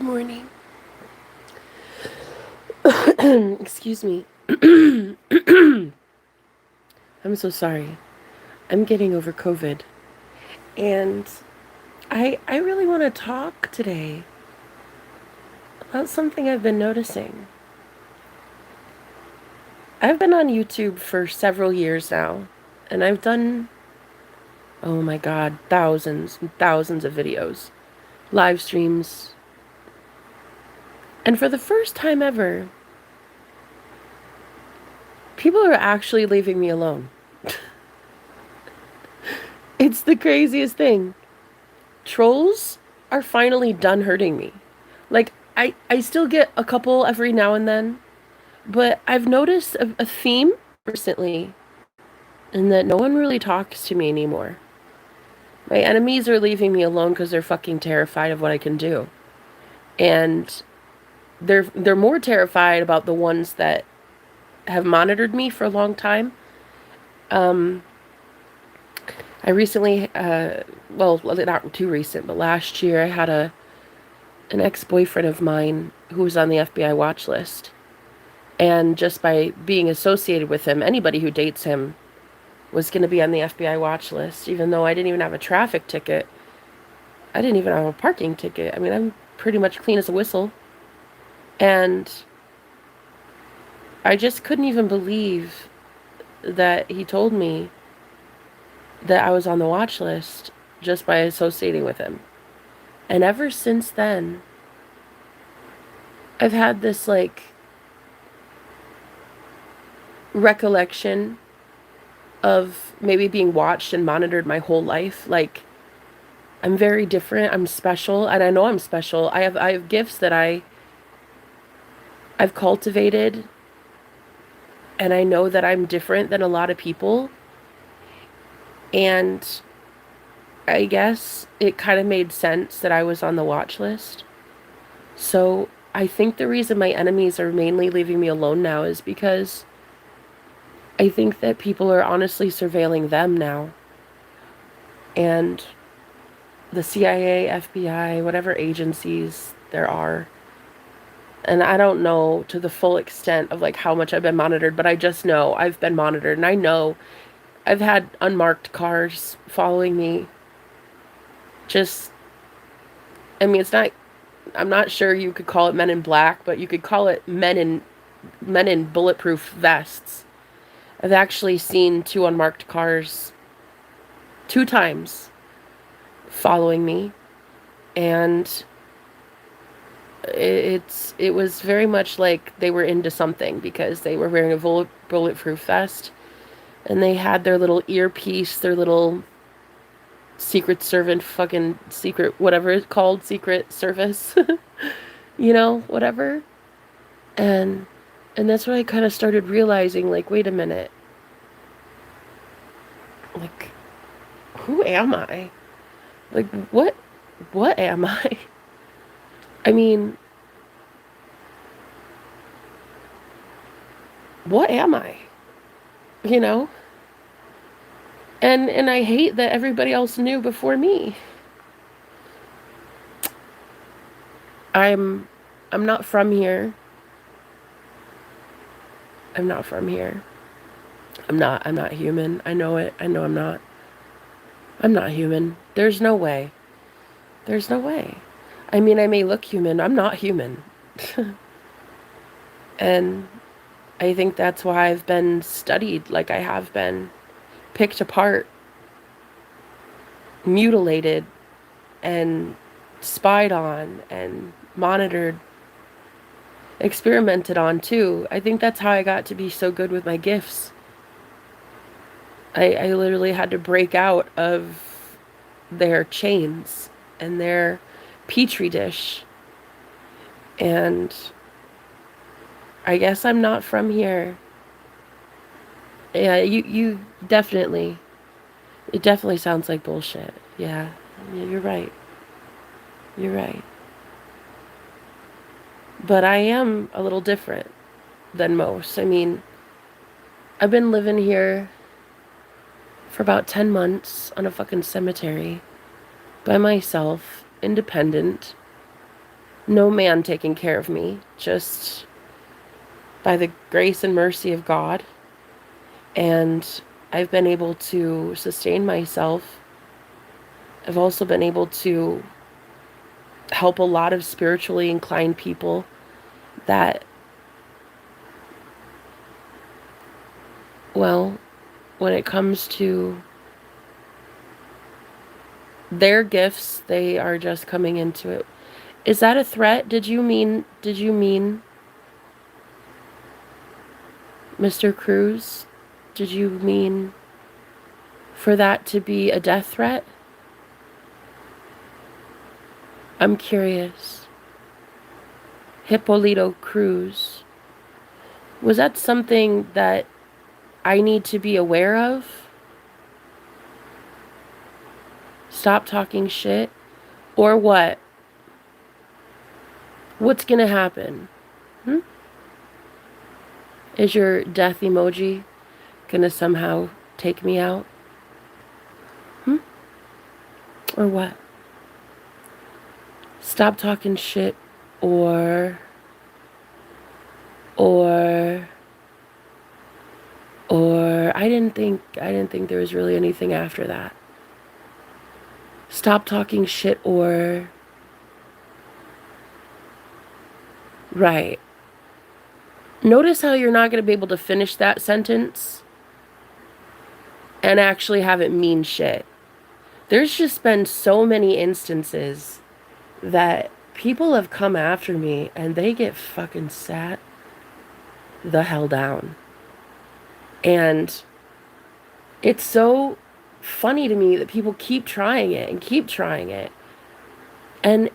Morning. Excuse me. I'm so sorry. I'm getting over COVID. And I really want to talk today about something I've been noticing. I've been on YouTube for several years now, and I've done, oh my God, thousands and thousands of videos, live streams. And for the first time ever, people are actually leaving me alone. It's the craziest thing. Trolls are finally done hurting me. Like, I still get a couple every now and then, but I've noticed a theme recently in that no one really talks to me anymore. My enemies are leaving me alone because they're fucking terrified of what I can do. And they're more terrified about the ones that have monitored me for a long time. Um, I recently, well, not too recent, but last year I had an ex-boyfriend of mine who was on the FBI watch list. And just by being associated with him, anybody who dates him was going to be on the FBI watch list, even though I didn't even have a traffic ticket. I didn't even have a parking ticket. I mean, I'm pretty much clean as a whistle. And I just couldn't even believe that he told me that I was on the watch list just by associating with him. And ever since then, I've had this like recollection of maybe being watched and monitored my whole life. Like, I'm very different. I'm special, and I know I'm special. I have gifts that I've cultivated, and I know that I'm different than a lot of people. And I guess it kind of made sense that I was on the watch list. So I think the reason my enemies are mainly leaving me alone now is because I think that people are honestly surveilling them now. And the CIA, FBI, whatever agencies there are. And I don't know to the full extent of like how much I've been monitored, but I just know I've been monitored, and I know I've had unmarked cars following me. Just, I mean, it's not, I'm not sure you could call it men in black, but you could call it men in bulletproof vests. I've actually seen two unmarked cars 2 times following me, and it was very much like they were into something because they were wearing a bulletproof vest, and they had their little earpiece, their little secret servant, fucking secret, whatever it's called, secret service, whatever. And and that's when I kind of started realizing, like, wait a minute, like, who am I? Like, what am I? I mean, what am I? You know? And I hate that everybody else knew before me. I'm I'm not from here. I'm not from here. I'm not human. I know it. I know I'm not. I'm not human. There's no way. There's no way. I mean, I may look human. I'm not human. And I think that's why I've been studied like I have been, picked apart, mutilated, and spied on, and monitored, experimented on too. I think that's how I got to be so good with my gifts. I literally had to break out of their chains and their petri dish. And I guess I'm not from here. Yeah, you definitely, it definitely sounds like bullshit. Yeah, you're right. You're right. But I am a little different than most. I mean, I've been living here for about 10 months on a fucking cemetery by myself, independent. No man taking care of me, just by the grace and mercy of God. And I've been able to sustain myself. I've also been able to help a lot of spiritually inclined people that, well, when it comes to their gifts, they are just coming into it. Is that a threat? Did you mean Mr. Cruz? Did you mean for that to be a death threat? I'm curious. Hippolito Cruz. Was that something that I need to be aware of? Stop talking shit? Or what? What's gonna happen? Hmm? Is your death emoji gonna somehow take me out? Hmm? Or what? Stop talking shit or or I didn't think there was really anything after that. Stop talking shit or right. Notice how you're not going to be able to finish that sentence and actually have it mean shit. There's just been so many instances that people have come after me and they get fucking sat the hell down. And it's so funny to me that people keep trying it and keep trying it. And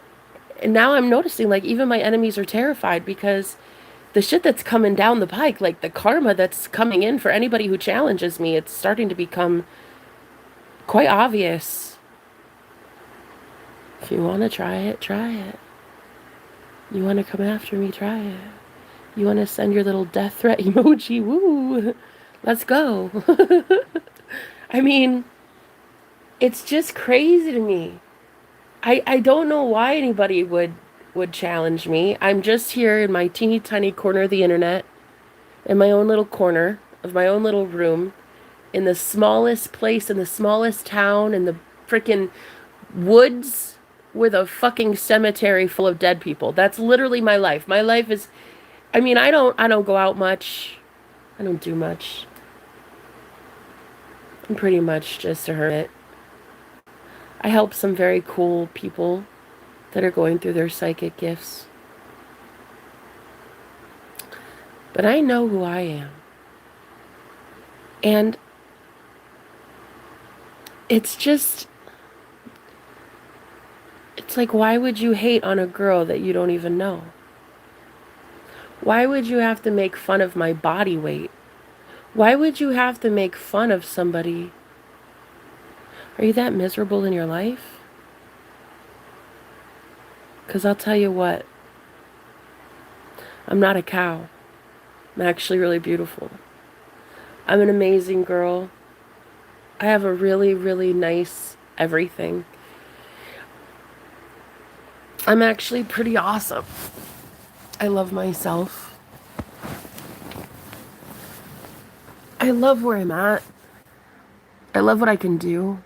now I'm noticing, like, even my enemies are terrified because the shit that's coming down the pike, like the karma that's coming in for anybody who challenges me, it's starting to become quite obvious. If you want to try it, try it. You want to come after me, try it. You want to send your little death threat emoji, woo, let's go. I mean, it's just crazy to me. I don't know why anybody would challenge me. I'm just here in my teeny tiny corner of the internet, in my own little corner of my own little room, in the smallest place, in the smallest town, in the freaking woods with a fucking cemetery full of dead people. That's literally my life. My life is, I mean, I don't go out much. I don't do much. I'm pretty much just a hermit. I help some very cool people that are going through their psychic gifts. But I know who I am. And it's just, it's like, why would you hate on a girl that you don't even know? Why would you have to make fun of my body weight? Why would you have to make fun of somebody? Are you that miserable in your life? Because I'll tell you what, I'm not a cow. I'm actually really beautiful. I'm an amazing girl. I have a really, really nice everything. I'm actually pretty awesome. I love myself. I love where I'm at. I love what I can do.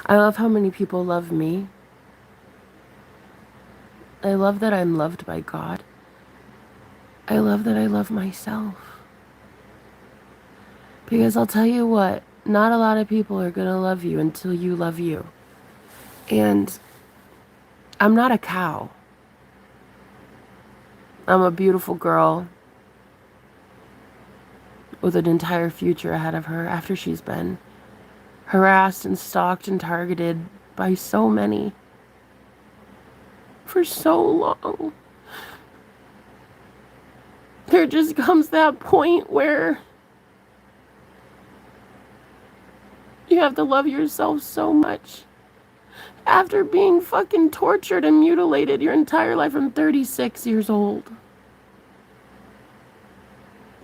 I love how many people love me. I love that I'm loved by God. I love that I love myself. Because I'll tell you what, not a lot of people are going to love you until you love you. And I'm not a cow. I'm a beautiful girl with an entire future ahead of her after she's been harassed and stalked and targeted by so many for so long. There just comes that point where you have to love yourself so much. After being fucking tortured and mutilated your entire life, I'm 36 years old.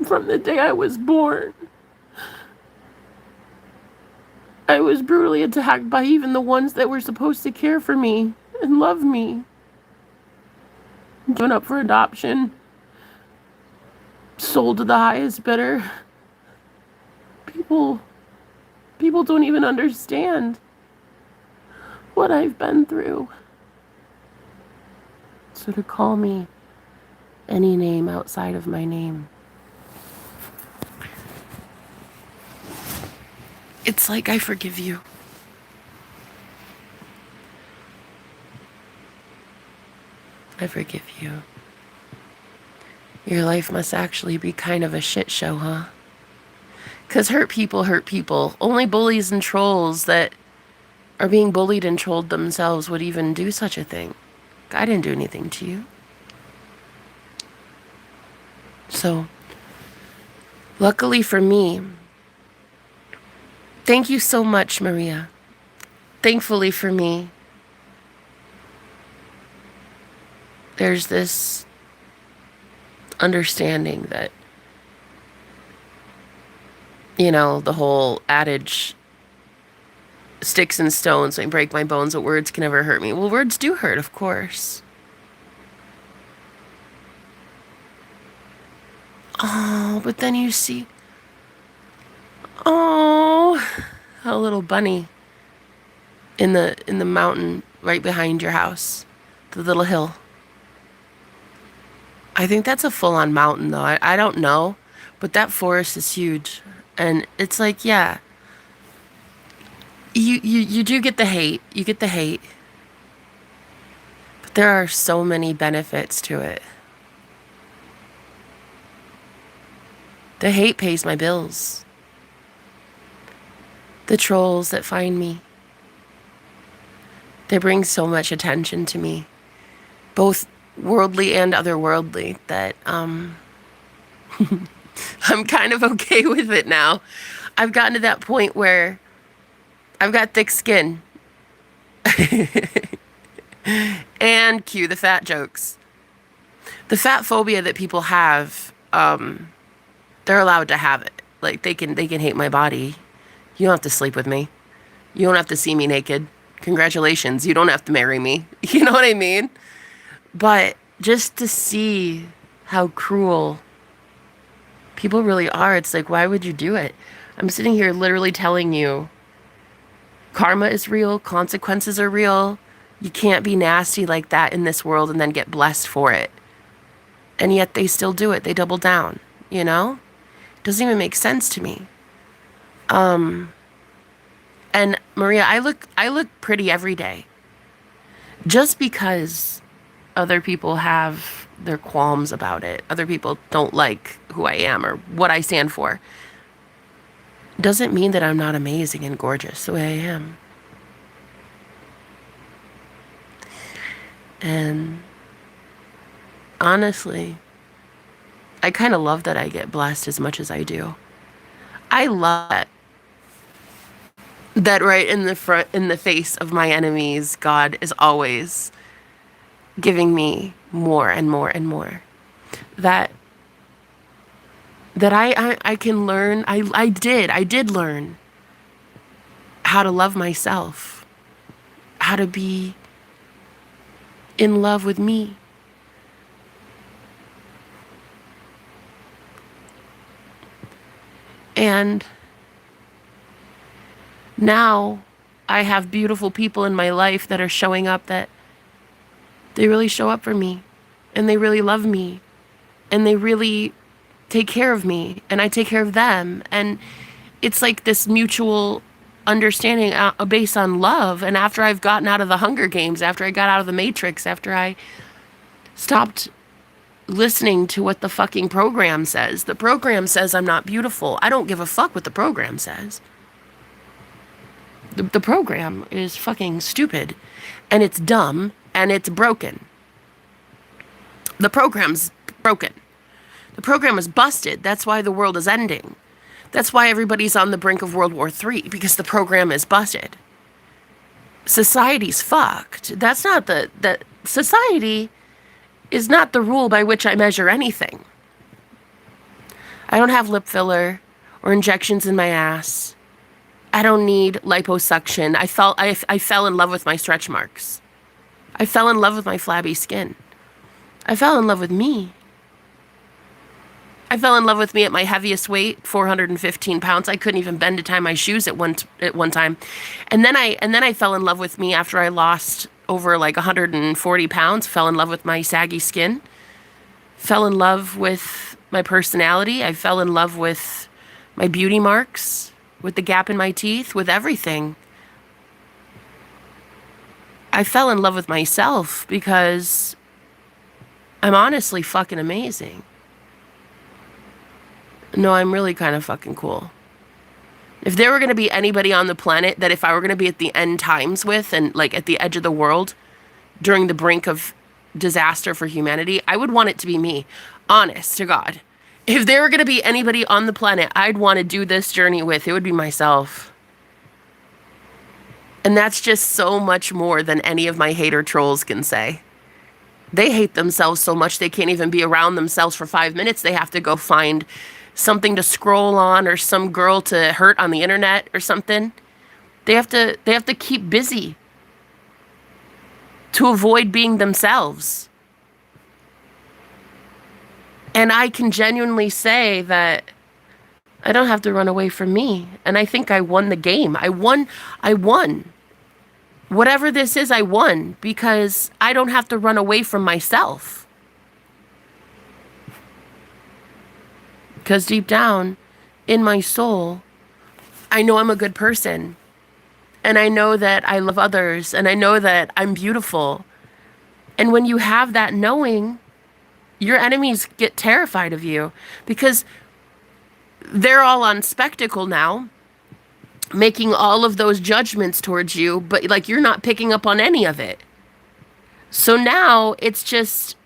From the day I was born, I was brutally attacked by even the ones that were supposed to care for me and love me. given up for adoption, sold to the highest bidder. People don't even understand what I've been through. So to call me any name outside of my name, it's like I forgive you. I forgive you. Your life must actually be kind of a shit show, huh? 'Cause hurt people hurt people. Only bullies and trolls that are being bullied and trolled themselves would even do such a thing. I didn't do anything to you. So, luckily for me, thank you so much, Maria. Thankfully for me, there's this understanding that, you know, the whole adage, sticks and stones may break my bones, but words can never hurt me. Well, words do hurt, of course. Oh, but then you see, oh, a little bunny in the mountain right behind your house, the little hill. I think that's a full-on mountain, though. I don't know, but that forest is huge, and it's like, yeah, you do get the hate. You get the hate, but there are so many benefits to it. The hate pays my bills. The trolls that find me, they bring so much attention to me, both worldly and otherworldly, that I'm kind of okay with it now. I've gotten to that point where I've got thick skin. And cue the fat jokes. The fat phobia that people have, they're allowed to have it. Like, they can hate my body. You don't have to sleep with me. You don't have to see me naked. Congratulations, you don't have to marry me. You know what I mean? But just to see how cruel people really are, it's like, why would you do it? I'm sitting here literally telling you, karma is real, consequences are real. You can't be nasty like that in this world and then get blessed for it. And yet they still do it. They double down, you know? It doesn't even make sense to me. And Maria, I look pretty every day. Just because other people have their qualms about it, other people don't like who I am or what I stand for, doesn't mean that I'm not amazing and gorgeous the way I am. And honestly, I kind of love that I get blessed as much as I do. I love that right in the face of my enemies, God is always giving me more and more and more. That I can learn. I did learn how to love myself, how to be in love with me. And now I have beautiful people in my life that are showing up, that they really show up for me, and they really love me, and they really take care of me, and I take care of them. And it's like this mutual understanding based on love. And after I've gotten out of the Hunger Games, after I got out of the Matrix, after I stopped listening to what the fucking program says. The program says I'm not beautiful. I don't give a fuck what the program says. The program is fucking stupid, and it's dumb, and it's broken. The program's broken. The program is busted. That's why the world is ending. That's why everybody's on the brink of World War III, because the program is busted. Society's fucked. That's not the society is not the rule by which I measure anything. I don't have lip filler or injections in my ass. I don't need liposuction. I fell in love with my stretch marks. I fell in love with my flabby skin. I fell in love with me. I fell in love with me at my heaviest weight, 415 pounds. I couldn't even bend to tie my shoes at one time. And then I fell in love with me after I lost over like 140 pounds, fell in love with my saggy skin, fell in love with my personality. I fell in love with my beauty marks, with the gap in my teeth, with everything. I fell in love with myself because I'm honestly fucking amazing. No, I'm really kind of fucking cool. If there were going to be anybody on the planet that if I were going to be at the end times with and like at the edge of the world during the brink of disaster for humanity, I would want it to be me. Honest to God. If there were going to be anybody on the planet I'd want to do this journey with, it would be myself. And that's just so much more than any of my hater trolls can say. They hate themselves so much they can't even be around themselves for 5 minutes. They have to go find something to scroll on or some girl to hurt on the internet or something. They have to keep busy to avoid being themselves. And I can genuinely say that I don't have to run away from me. And I think I won the game. I won. Whatever this is, I won because I don't have to run away from myself. Because deep down in my soul, I know I'm a good person. And I know that I love others. And I know that I'm beautiful. And when you have that knowing, your enemies get terrified of you because they're all on spectacle now, making all of those judgments towards you, but like you're not picking up on any of it. So now it's just,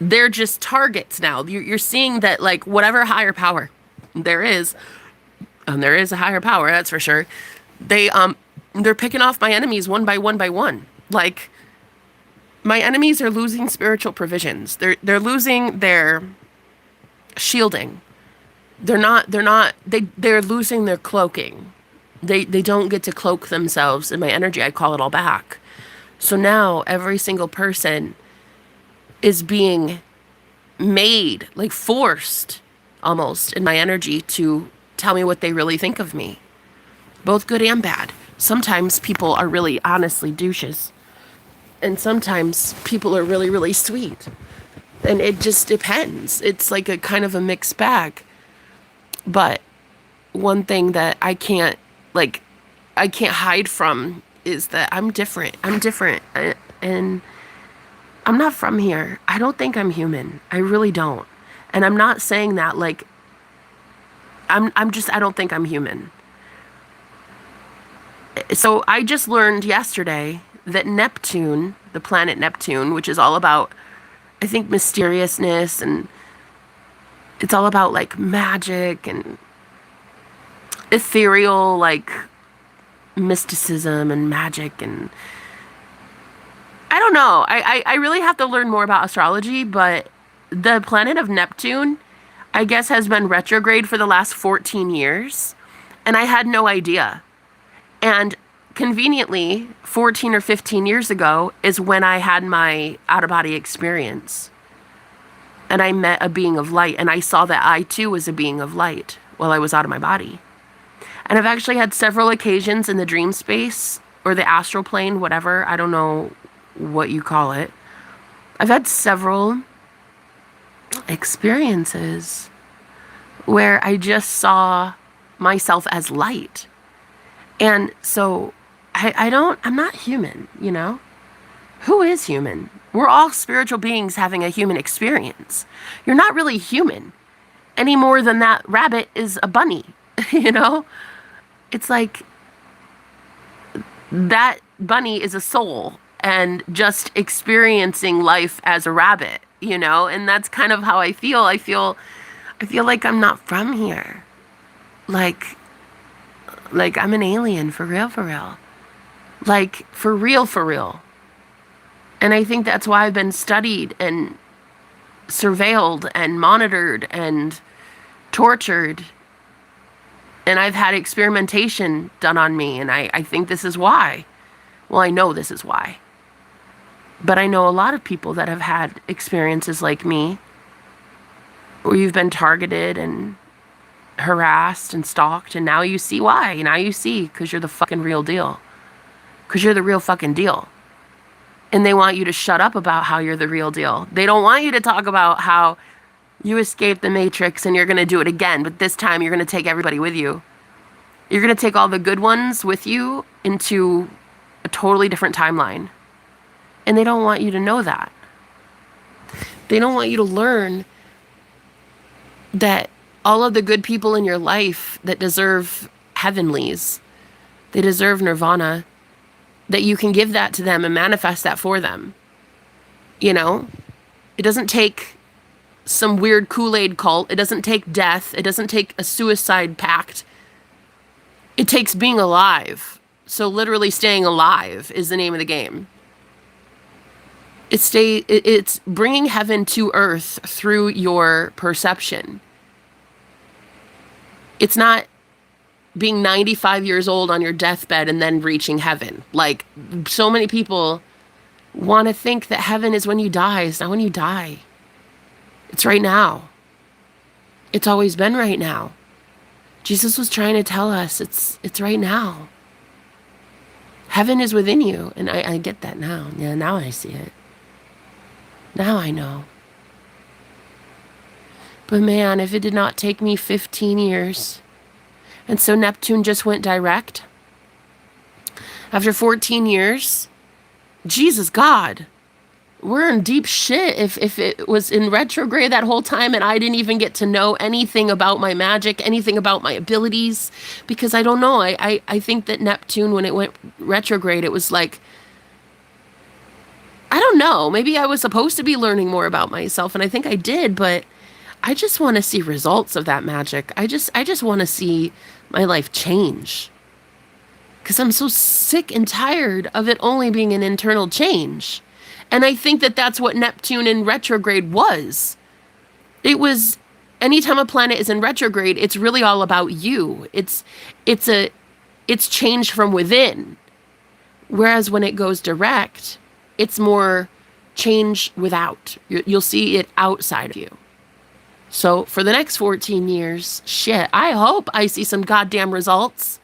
they're just targets now. You're seeing that like whatever higher power there is, and there is a higher power, that's for sure. They're picking off my enemies one by one by one. Like my enemies are losing spiritual provisions. They're losing their shielding. They're losing their cloaking. They don't get to cloak themselves in my energy. I call it all back. So now every single person is being made, like forced almost in my energy to tell me what they really think of me. Both good and bad. Sometimes people are really honestly douches. And sometimes people are really, really sweet. And it just depends. It's like a kind of a mixed bag. But one thing that I can't hide from is that I'm different. I'm different. And I'm not from here. I don't think I'm human. I really don't. And I'm not saying that like, I don't think I'm human. So I just learned yesterday that Neptune, the planet Neptune, which is all about, I think, mysteriousness, and it's all about like magic and ethereal, like mysticism and magic. And I don't know. I really have to learn more about astrology, but the planet of Neptune, I guess, has been retrograde for the last 14 years. And I had no idea. And conveniently, 14 or 15 years ago is when I had my out-of-body experience. And I met a being of light, and I saw that I too was a being of light while I was out of my body. And I've actually had several occasions in the dream space, or the astral plane, whatever, I don't know what you call it. I've had several experiences where I just saw myself as light. And so I'm not human, you know? Who is human? We're all spiritual beings having a human experience. You're not really human any more than that rabbit is a bunny, you know? It's like that bunny is a soul and just experiencing life as a rabbit, you know? And that's kind of how I feel. I feel like I'm not from here. Like I'm an alien, for real, for real. Like, for real, for real. And I think that's why I've been studied and surveilled and monitored and tortured. And I've had experimentation done on me. And I think this is why. Well, I know this is why. But I know a lot of people that have had experiences like me, where you've been targeted and harassed and stalked, and now you see why. Now you see, because you're the fucking real deal. Because you're the real fucking deal. And they want you to shut up about how you're the real deal. They don't want you to talk about how you escaped the Matrix and you're going to do it again, but this time you're going to take everybody with you. You're going to take all the good ones with you into a totally different timeline. And they don't want you to know that. They don't want you to learn that all of the good people in your life that deserve heavenlies, they deserve nirvana, that you can give that to them and manifest that for them. You know? It doesn't take some weird Kool-Aid cult. It doesn't take death. It doesn't take a suicide pact. It takes being alive. So literally staying alive is the name of the game. It's bringing heaven to earth through your perception. It's not being 95 years old on your deathbed and then reaching heaven. Like, so many people want to think that heaven is when you die. It's not when you die. It's right now. It's always been right now. Jesus was trying to tell us it's right now. Heaven is within you. And I get that now. Yeah, now I see it. Now I know. But man, if it did not take me 15 years, and so Neptune just went direct, after 14 years, Jesus God, we're in deep shit if it was in retrograde that whole time and I didn't even get to know anything about my magic, anything about my abilities, because I don't know. I think that Neptune, when it went retrograde, it was like, I don't know, maybe I was supposed to be learning more about myself, and I think I did, but I just want to see results of that magic. I just want to see my life change. Because I'm so sick and tired of it only being an internal change. And I think that that's what Neptune in retrograde was. It was, anytime a planet is in retrograde, it's really all about you. It's change from within. Whereas when it goes direct, it's more change without. You'll see it outside of you. So for the next 14 years, shit, I hope I see some goddamn results.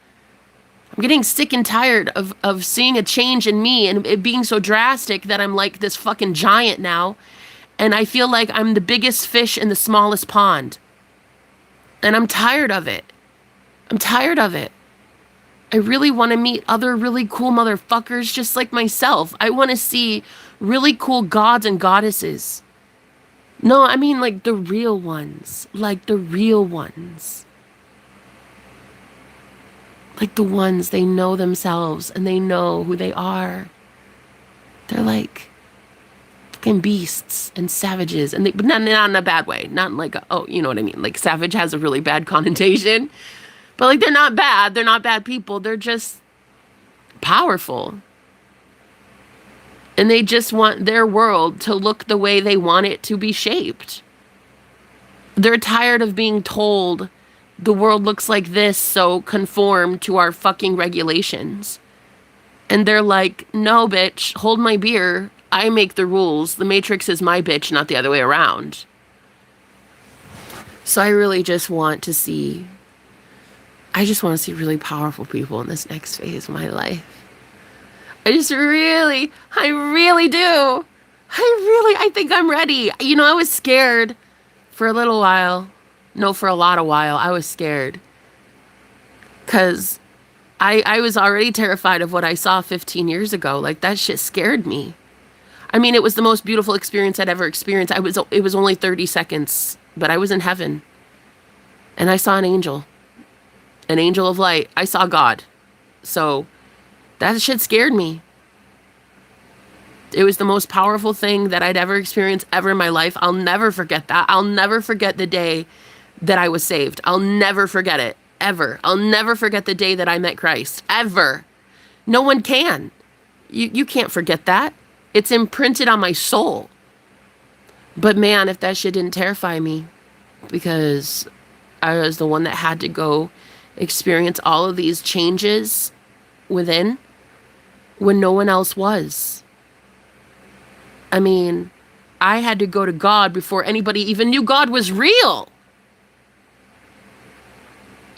I'm getting sick and tired of seeing a change in me and it being so drastic that I'm like this fucking giant now. And I feel like I'm the biggest fish in the smallest pond. And I'm tired of it. I'm tired of it. I really want to meet other really cool motherfuckers just like myself. I want to see really cool gods and goddesses. No, I mean like the real ones. Like the real ones. Like the ones, they know themselves and they know who they are. They're like fucking beasts and savages. And but not in a bad way. Not like, you know what I mean? Like savage has a really bad connotation. But like they're not bad. They're not bad people. They're just powerful. And they just want their world to look the way they want it to be shaped. They're tired of being told the world looks like this, so conform to our fucking regulations. And they're like, no, bitch, hold my beer. I make the rules. The Matrix is my bitch, not the other way around. So I really just want to see, really powerful people in this next phase of my life. I really do. I think I'm ready. You know, I was scared for a little while. No, for a lot of while. I was scared. Because I was already terrified of what I saw 15 years ago. Like, that shit scared me. I mean, it was the most beautiful experience I'd ever experienced. It was only 30 seconds, but I was in heaven. And I saw an angel of light. I saw God. So that shit scared me. It was the most powerful thing that I'd ever experienced ever in my life. I'll never forget that. I'll never forget the day that I was saved. I'll never forget it. Ever. I'll never forget the day that I met Christ. Ever. No one can. You can't forget that. It's imprinted on my soul. But man, if that shit didn't terrify me, because I was the one that had to go experience all of these changes within when no one else was. I mean, I had to go to God before anybody even knew God was real.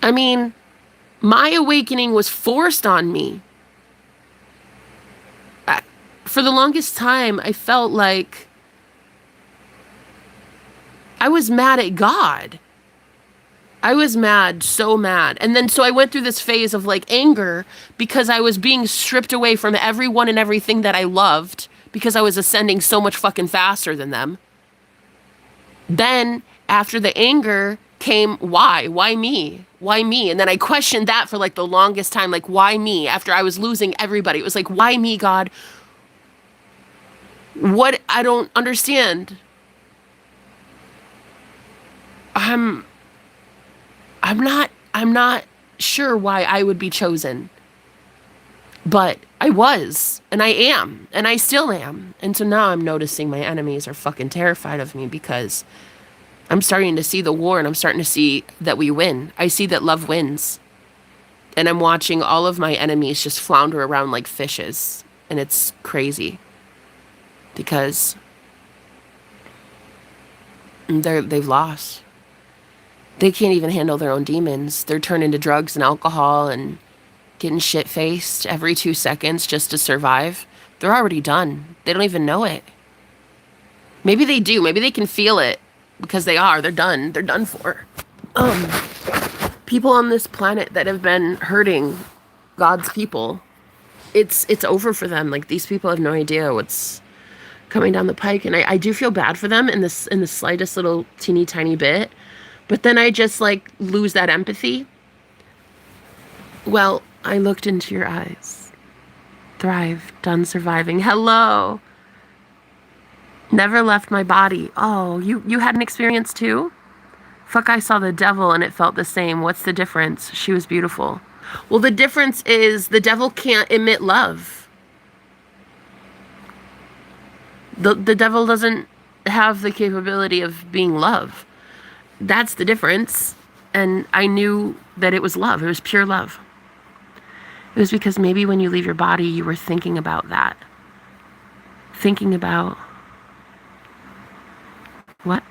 I mean, my awakening was forced on me. I, for the longest time, I felt like I was mad at God. I was mad, so mad. And then so I went through this phase of like anger because I was being stripped away from everyone and everything that I loved because I was ascending so much fucking faster than them. Then after the anger came, why? Why me? Why me? And then I questioned that for like the longest time. Like, why me? After I was losing everybody, it was like, why me, God? What? I don't understand. I'm, I'm not sure why I would be chosen, but I was, and I am, and I still am. And so now I'm noticing my enemies are fucking terrified of me because I'm starting to see the war and I'm starting to see that we win. I see that love wins. And I'm watching all of my enemies just flounder around like fishes. And it's crazy because they've lost. They can't even handle their own demons. They're turning to drugs and alcohol and getting shit faced every 2 seconds just to survive. They're already done. They don't even know it. Maybe they do. Maybe they can feel it because they are. They're done. They're done for. Um, People on this planet that have been hurting God's people, it's over for them. Like these people have no idea what's coming down the pike, and I do feel bad for them in the slightest little teeny tiny bit. But then I just like lose that empathy. Well, I looked into your eyes. Thrive, done surviving. Hello. Never left my body. Oh, you had an experience too? Fuck, I saw the devil and it felt the same. What's the difference? She was beautiful. Well, the difference is the devil can't emit love. The devil doesn't have the capability of being love. That's the difference. And I knew that it was love. It was pure love. It was because maybe when you leave your body, you were thinking about that. Thinking about what?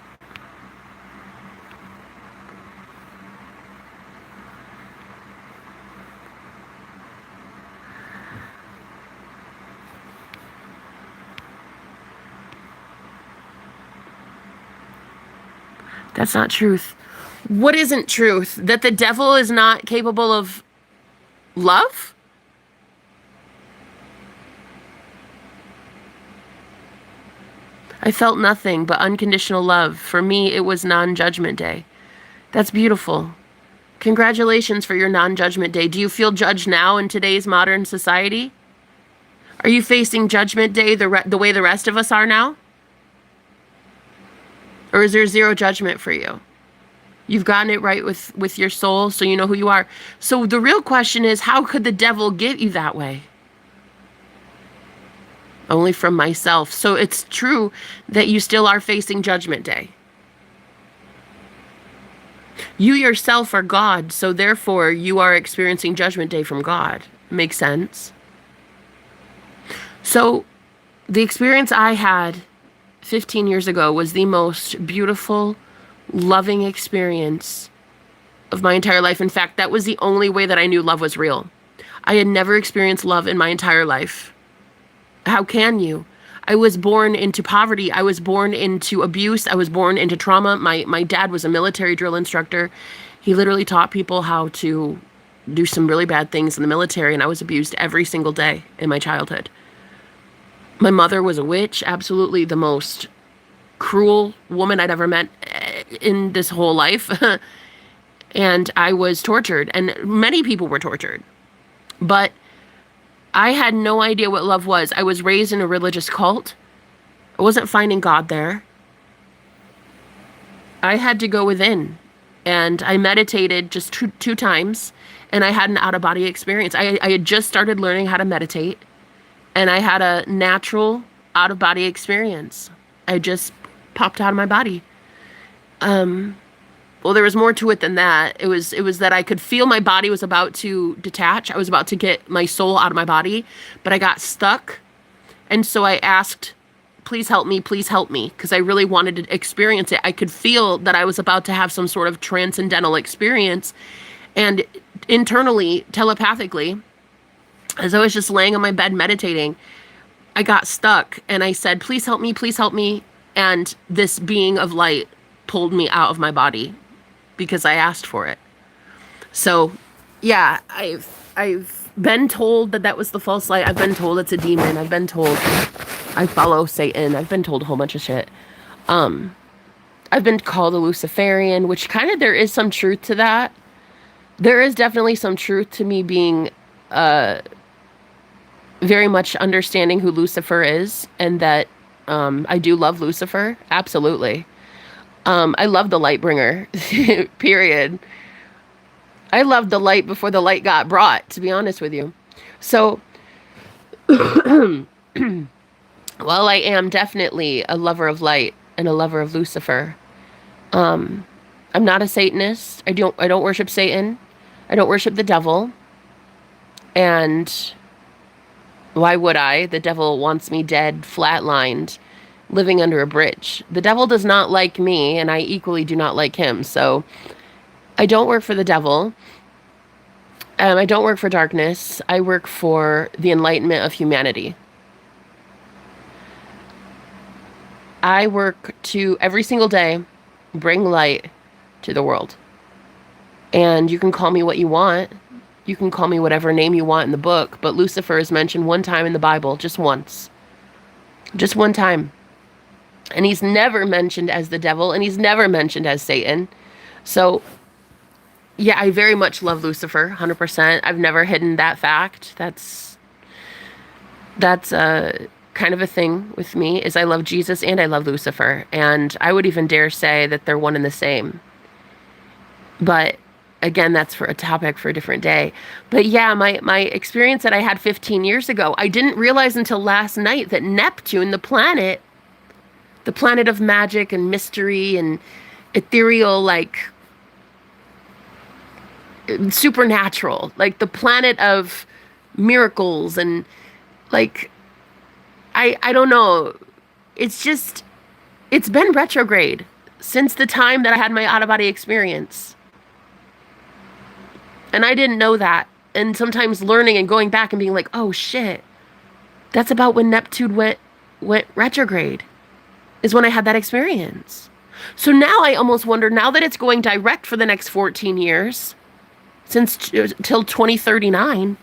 That's not truth. What isn't truth? That the devil is not capable of love? I felt nothing but unconditional love. For me, it was non-judgment day. That's beautiful. Congratulations for your non-judgment day. Do you feel judged now in today's modern society? Are you facing judgment day the way the rest of us are now? Or is there zero judgment for you? You've gotten it right with your soul, so you know who you are. So the real question is, how could the devil get you that way? Only from myself. So it's true that you still are facing judgment day. You yourself are God, so therefore you are experiencing judgment day from God. Makes sense? So the experience I had 15 years ago was the most beautiful, loving experience of my entire life. In fact, that was the only way that I knew love was real. I had never experienced love in my entire life. How can you? I was born into poverty. I was born into abuse. I was born into trauma. My dad was a military drill instructor. He literally taught people how to do some really bad things in the military, and I was abused every single day in my childhood. My mother was a witch, absolutely the most cruel woman I'd ever met in this whole life. And I was tortured, and many people were tortured. But I had no idea what love was. I was raised in a religious cult. I wasn't finding God there. I had to go within, and I meditated just two times, and I had an out-of-body experience. I had just started learning how to meditate, and I had a natural out-of-body experience. I just popped out of my body. Well, there was more to it than that. It was that I could feel my body was about to detach. I was about to get my soul out of my body, but I got stuck. And so I asked please help me, because I really wanted to experience it. I could feel that I was about to have some sort of transcendental experience. And internally, telepathically, as I was just laying on my bed meditating, I got stuck and I said, please help me, please help me. And this being of light pulled me out of my body because I asked for it. So, yeah, I've been told that was the false light. I've been told it's a demon. I've been told I follow Satan. I've been told a whole bunch of shit. I've been called a Luciferian, which kind of, there is some truth to that. There is definitely some truth to me being very much understanding who Lucifer is, and that I do love Lucifer. Absolutely. I love the light bringer, period. I loved the light before the light got brought, to be honest with you. So, while I am definitely a lover of light and a lover of Lucifer, I'm not a Satanist. I don't worship Satan. I don't worship the devil. And why would I? The devil wants me dead, flatlined, living under a bridge. The devil does not like me, and I equally do not like him. So I don't work for the devil. I don't work for darkness. I work for the enlightenment of humanity. I work to, every single day, bring light to the world. And you can call me what you want. You can call me whatever name you want in the book, but Lucifer is mentioned one time in the Bible, just once. Just one time. And he's never mentioned as the devil, and he's never mentioned as Satan. So, yeah, I very much love Lucifer, 100%. I've never hidden that fact. That's kind of a thing with me, is I love Jesus and I love Lucifer. And I would even dare say that they're one and the same. But again, that's for a topic for a different day. But yeah, my experience that I had 15 years ago, I didn't realize until last night that Neptune, the planet of magic and mystery and ethereal, like supernatural, like the planet of miracles and like, I don't know. It's just, it's been retrograde since the time that I had my out-of-body experience. And I didn't know that. And sometimes learning and going back and being like, oh shit, that's about when Neptune went retrograde, is when I had that experience. So now I almost wonder, now that it's going direct for the next 14 years, since till 2039,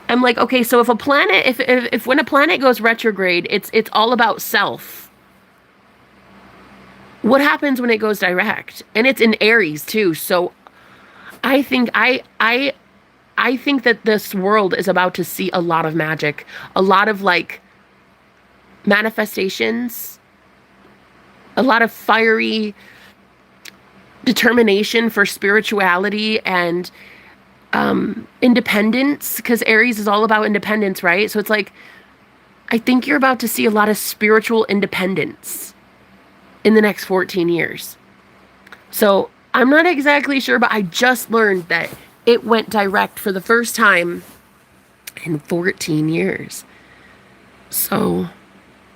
I'm like, okay, so if a planet, if when a planet goes retrograde, it's all about self. What happens when it goes direct? And it's in Aries too. So I think I think that this world is about to see a lot of magic, a lot of like manifestations, a lot of fiery determination for spirituality and independence, because Aries is all about independence, right? So it's like, I think you're about to see a lot of spiritual independence in the next 14 years. So I'm not exactly sure, but I just learned that it went direct for the first time in 14 years. So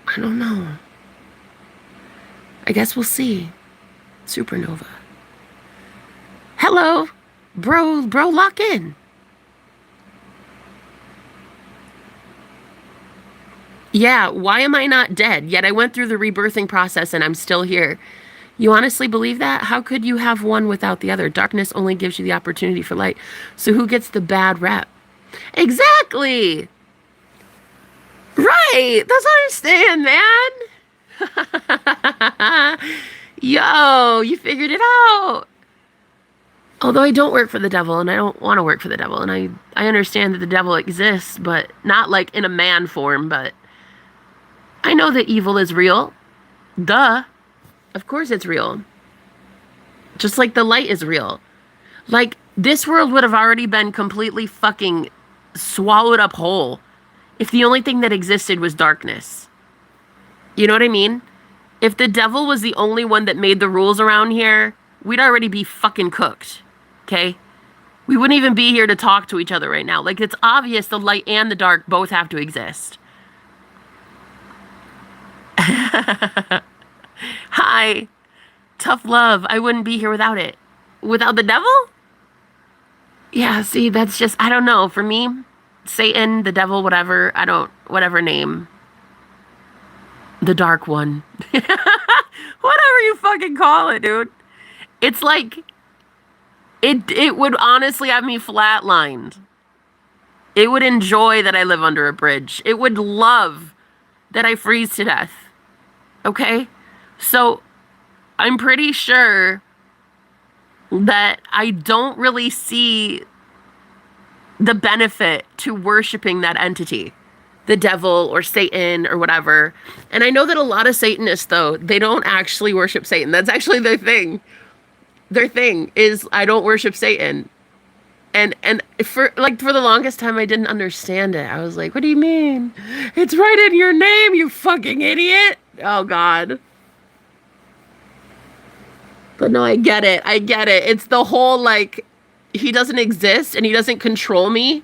I don't know. I guess we'll see. Supernova. Hello. Bro, lock in. Yeah, why am I not dead? Yet I went through the rebirthing process and I'm still here. You honestly believe that? How could you have one without the other? Darkness only gives you the opportunity for light. So who gets the bad rep? Exactly. Right. That's what I'm saying, man. Yo, you figured it out. Although I don't work for the devil, and I don't want to work for the devil, and I understand that the devil exists, but not like in a man form, but I know that evil is real. Duh. Of course it's real. Just like the light is real. Like, this world would have already been completely fucking swallowed up whole if the only thing that existed was darkness. You know what I mean? If the devil was the only one that made the rules around here, we'd already be fucking cooked. Okay? We wouldn't even be here to talk to each other right now. Like, it's obvious the light and the dark both have to exist. Hi, tough love. I wouldn't be here without it. Without the devil? Yeah, see, that's just, I don't know. For me, Satan, the devil, whatever, I don't, whatever name. The dark one. Whatever you fucking call it, dude. It's like, it would honestly have me flatlined. It would enjoy that I live under a bridge. It would love that I freeze to death. Okay? So, I'm pretty sure that I don't really see the benefit to worshiping that entity, the devil or Satan or whatever. And I know that a lot of Satanists, though, they don't actually worship Satan. That's actually their thing. Their thing is, I don't worship Satan. And for the longest time I didn't understand it. I was like, what do you mean? It's right in your name, you fucking idiot. Oh God. But no, I get it. I get it. It's the whole like he doesn't exist and he doesn't control me.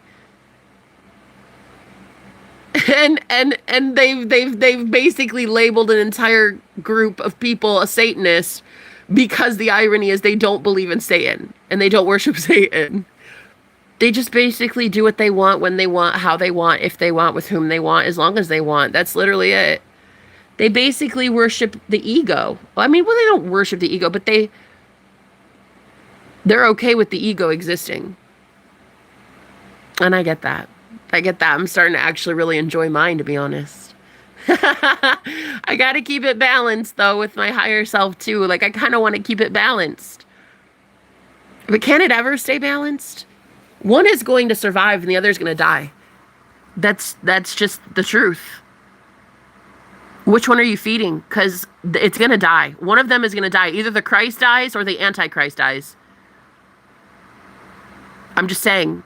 And they've basically labeled an entire group of people a Satanist because the irony is they don't believe in Satan and they don't worship Satan. They just basically do what they want, when they want, how they want, if they want, with whom they want, as long as they want. That's literally it. They basically worship the ego. I mean, well, they don't worship the ego, but they're okay with the ego existing. And I get that. I get that. I'm starting to actually really enjoy mine, to be honest. I got to keep it balanced, though, with my higher self, too. Like, I kind of want to keep it balanced. But can it ever stay balanced? One is going to survive and the other is going to die. That's just the truth. Which one are you feeding? Because it's going to die. One of them is going to die. Either the Christ dies or the Antichrist dies. I'm just saying.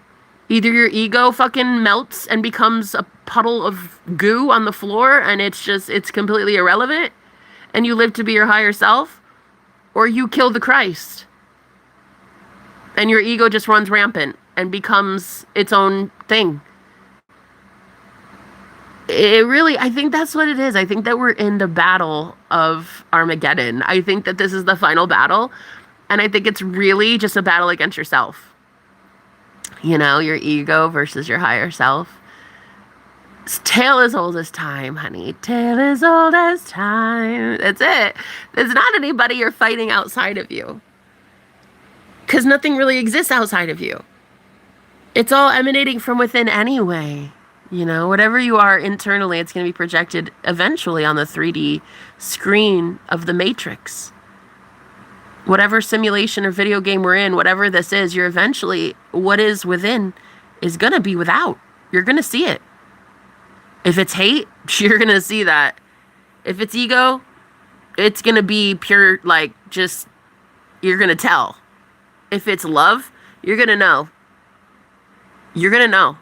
Either your ego fucking melts and becomes a puddle of goo on the floor and it's completely irrelevant and you live to be your higher self, or you kill the Christ and your ego just runs rampant and becomes its own thing. I think that's what it is. I think that we're in the battle of Armageddon. I think that this is the final battle. And I think it's really just a battle against yourself. You know, your ego versus your higher self. It's tale as old as time, honey. Tale as old as time. That's it. There's not anybody you're fighting outside of you. Because nothing really exists outside of you. It's all emanating from within anyway. You know, whatever you are internally, it's going to be projected eventually on the 3D screen of the Matrix. Whatever simulation or video game we're in, whatever this is, you're eventually, what is within is going to be without. You're going to see it. If it's hate, you're going to see that. If it's ego, it's going to be pure, like, just, you're going to tell. If it's love, you're going to know. You're going to know.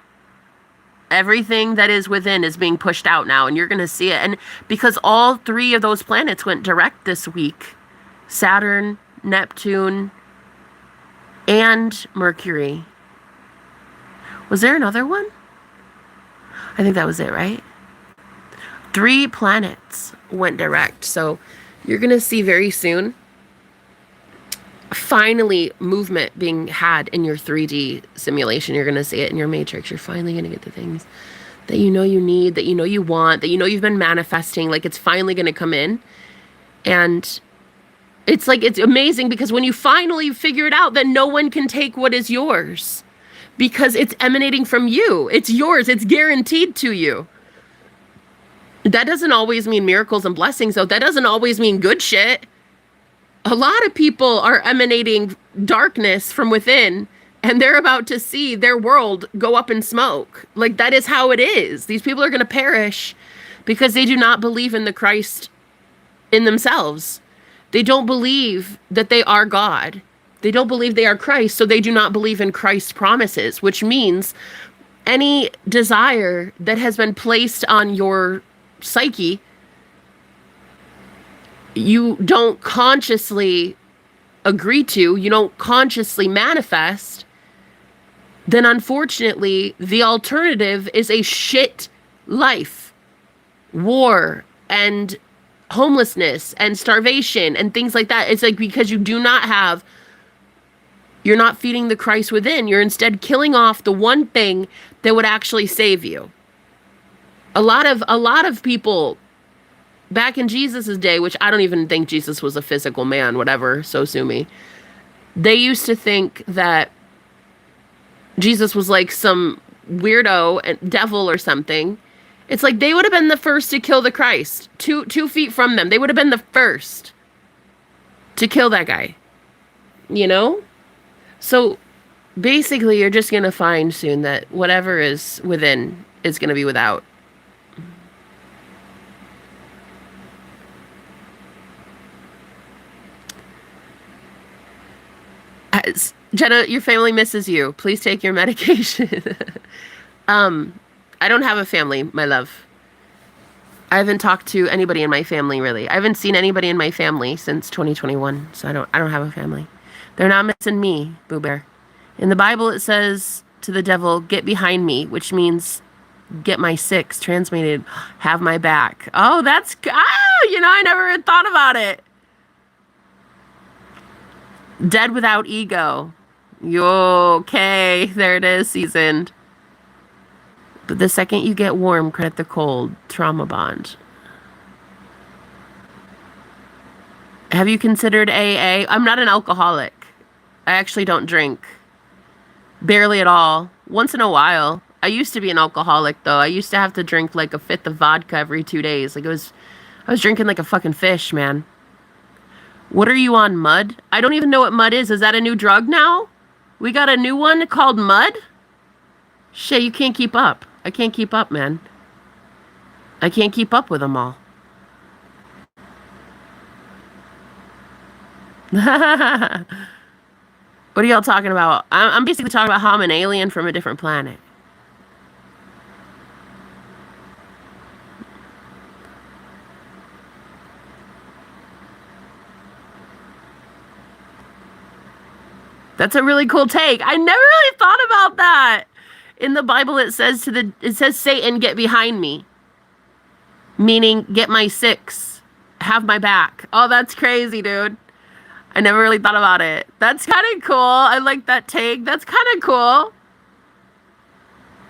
Everything that is within is being pushed out now, and you're going to see it. And because all three of those planets went direct this week, Saturn, Neptune, and Mercury. Was there another one? I think that was it, right? 3 planets went direct. So you're going to see very soon, finally, movement being had in your 3D simulation. You're going to see it in your matrix. You're finally going to get the things that you know you need, that you know you want, that you know you've been manifesting. Like, it's finally going to come in. And it's like, it's amazing because when you finally figure it out, then no one can take what is yours because it's emanating from you. It's yours. It's guaranteed to you. That doesn't always mean miracles and blessings, though. That doesn't always mean good shit. A lot of people are emanating darkness from within, and they're about to see their world go up in smoke. Like, that is how it is. These people are going to perish because they do not believe in the Christ in themselves. They don't believe that they are God. They don't believe they are Christ, so they do not believe in Christ's promises, which means any desire that has been placed on your psyche, you don't consciously agree to, you don't consciously manifest, then unfortunately, the alternative is a shit life, war, and homelessness and starvation and things like that. It's like because you're not feeding the Christ within. You're instead killing off the one thing that would actually save you. A lot of people back in Jesus's day, which I don't even think Jesus was a physical man, whatever, so sue me. They used to think that Jesus was like some weirdo and devil or something. It's like they would have been the first to kill the Christ. 2 feet from them. They would have been the first to kill that guy. You know? So basically you're just gonna find soon that whatever is within is gonna be without. Jenna, your family misses you. Please take your medication. I don't have a family, my love. I haven't talked to anybody in my family really. I haven't seen anybody in my family since 2021, so I don't have a family. They're not missing me, Boo Bear. In the Bible it says to the devil, "Get behind me," which means get my six, translated, have my back. Oh, I never had thought about it. Dead without ego. Okay, there it is, seasoned. But the second you get warm, credit the cold. Trauma bond. Have you considered AA? I'm not an alcoholic. I actually don't drink. Barely at all. Once in a while. I used to be an alcoholic, though. I used to have to drink like a fifth of vodka every 2 days. I was drinking like a fucking fish, man. What are you on, Mud? I don't even know what Mud is. Is that a new drug now? We got a new one called Mud? Shit, you can't keep up. I can't keep up, man. I can't keep up with them all. What are y'all talking about? I'm basically talking about how I'm an alien from a different planet. That's a really cool take. I never really thought about that. In the Bible, it says Satan, get behind me. Meaning, get my six. Have my back. Oh, that's crazy, dude. I never really thought about it. That's kind of cool. I like that take. That's kind of cool.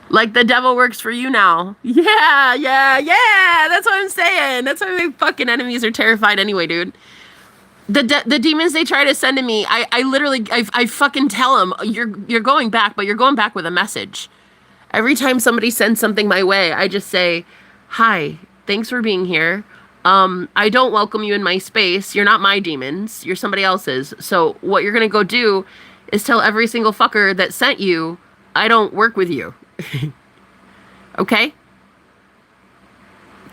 Like the devil works for you now. Yeah. That's what I'm saying. That's why my fucking enemies are terrified anyway, dude. The demons they try to send to me, I literally fucking tell them you're going back, but you're going back with a message. Every time somebody sends something my way, I just say, "Hi, thanks for being here. I don't welcome you in my space. You're not my demons. You're somebody else's. So what you're gonna go do is tell every single fucker that sent you, I don't work with you." Okay?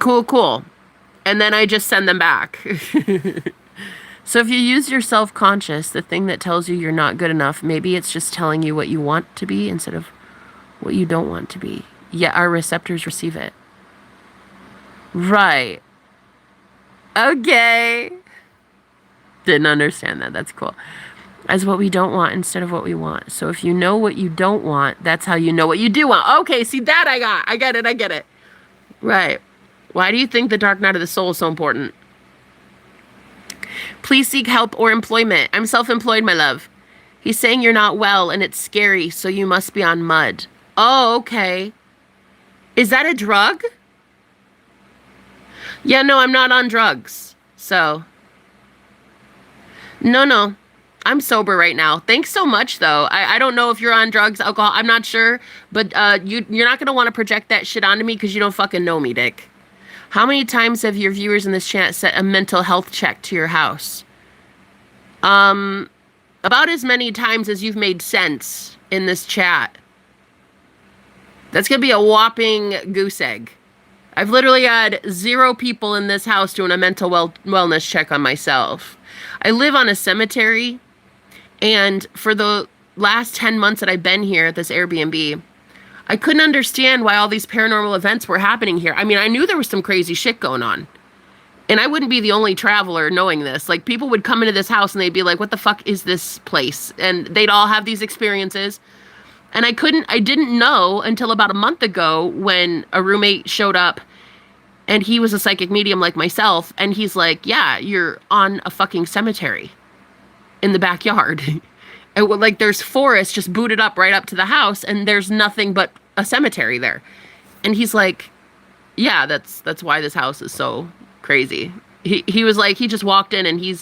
Cool. And then I just send them back. So if you use your self-conscious, the thing that tells you you're not good enough, maybe it's just telling you what you want to be instead of what you don't want to be. Yet our receptors receive it. Right. Okay. Didn't understand that. That's cool. As what we don't want instead of what we want. So if you know what you don't want, that's how you know what you do want. Okay, see that I got. I get it. Right. Why do you think the dark night of the soul is so important? Please seek help or employment. I'm self-employed, my love. He's saying you're not well and it's scary, so you must be on Mud. Oh, okay. Is that a drug? Yeah, no, I'm not on drugs. So. No. I'm sober right now. Thanks so much, though. I don't know if you're on drugs, alcohol. I'm not sure. But you're not going to want to project that shit onto me because you don't fucking know me, Dick. How many times have your viewers in this chat sent a mental health check to your house? About as many times as you've made sense in this chat. That's going to be a whopping goose egg. I've literally had 0 people in this house doing a mental wellness check on myself. I live on a cemetery, and for the last 10 months that I've been here at this Airbnb, I couldn't understand why all these paranormal events were happening here. I mean, I knew there was some crazy shit going on. And I wouldn't be the only traveler knowing this. Like, people would come into this house and they'd be like, what the fuck is this place? And they'd all have these experiences. And I didn't know until about a month ago when a roommate showed up And he was a psychic medium like myself. And he's like, yeah, you're on a fucking cemetery in the backyard. And like there's forest just booted up right up to the house, and there's nothing but a cemetery there. And he's like, yeah, that's why this house is so crazy. He was like, he just walked in and he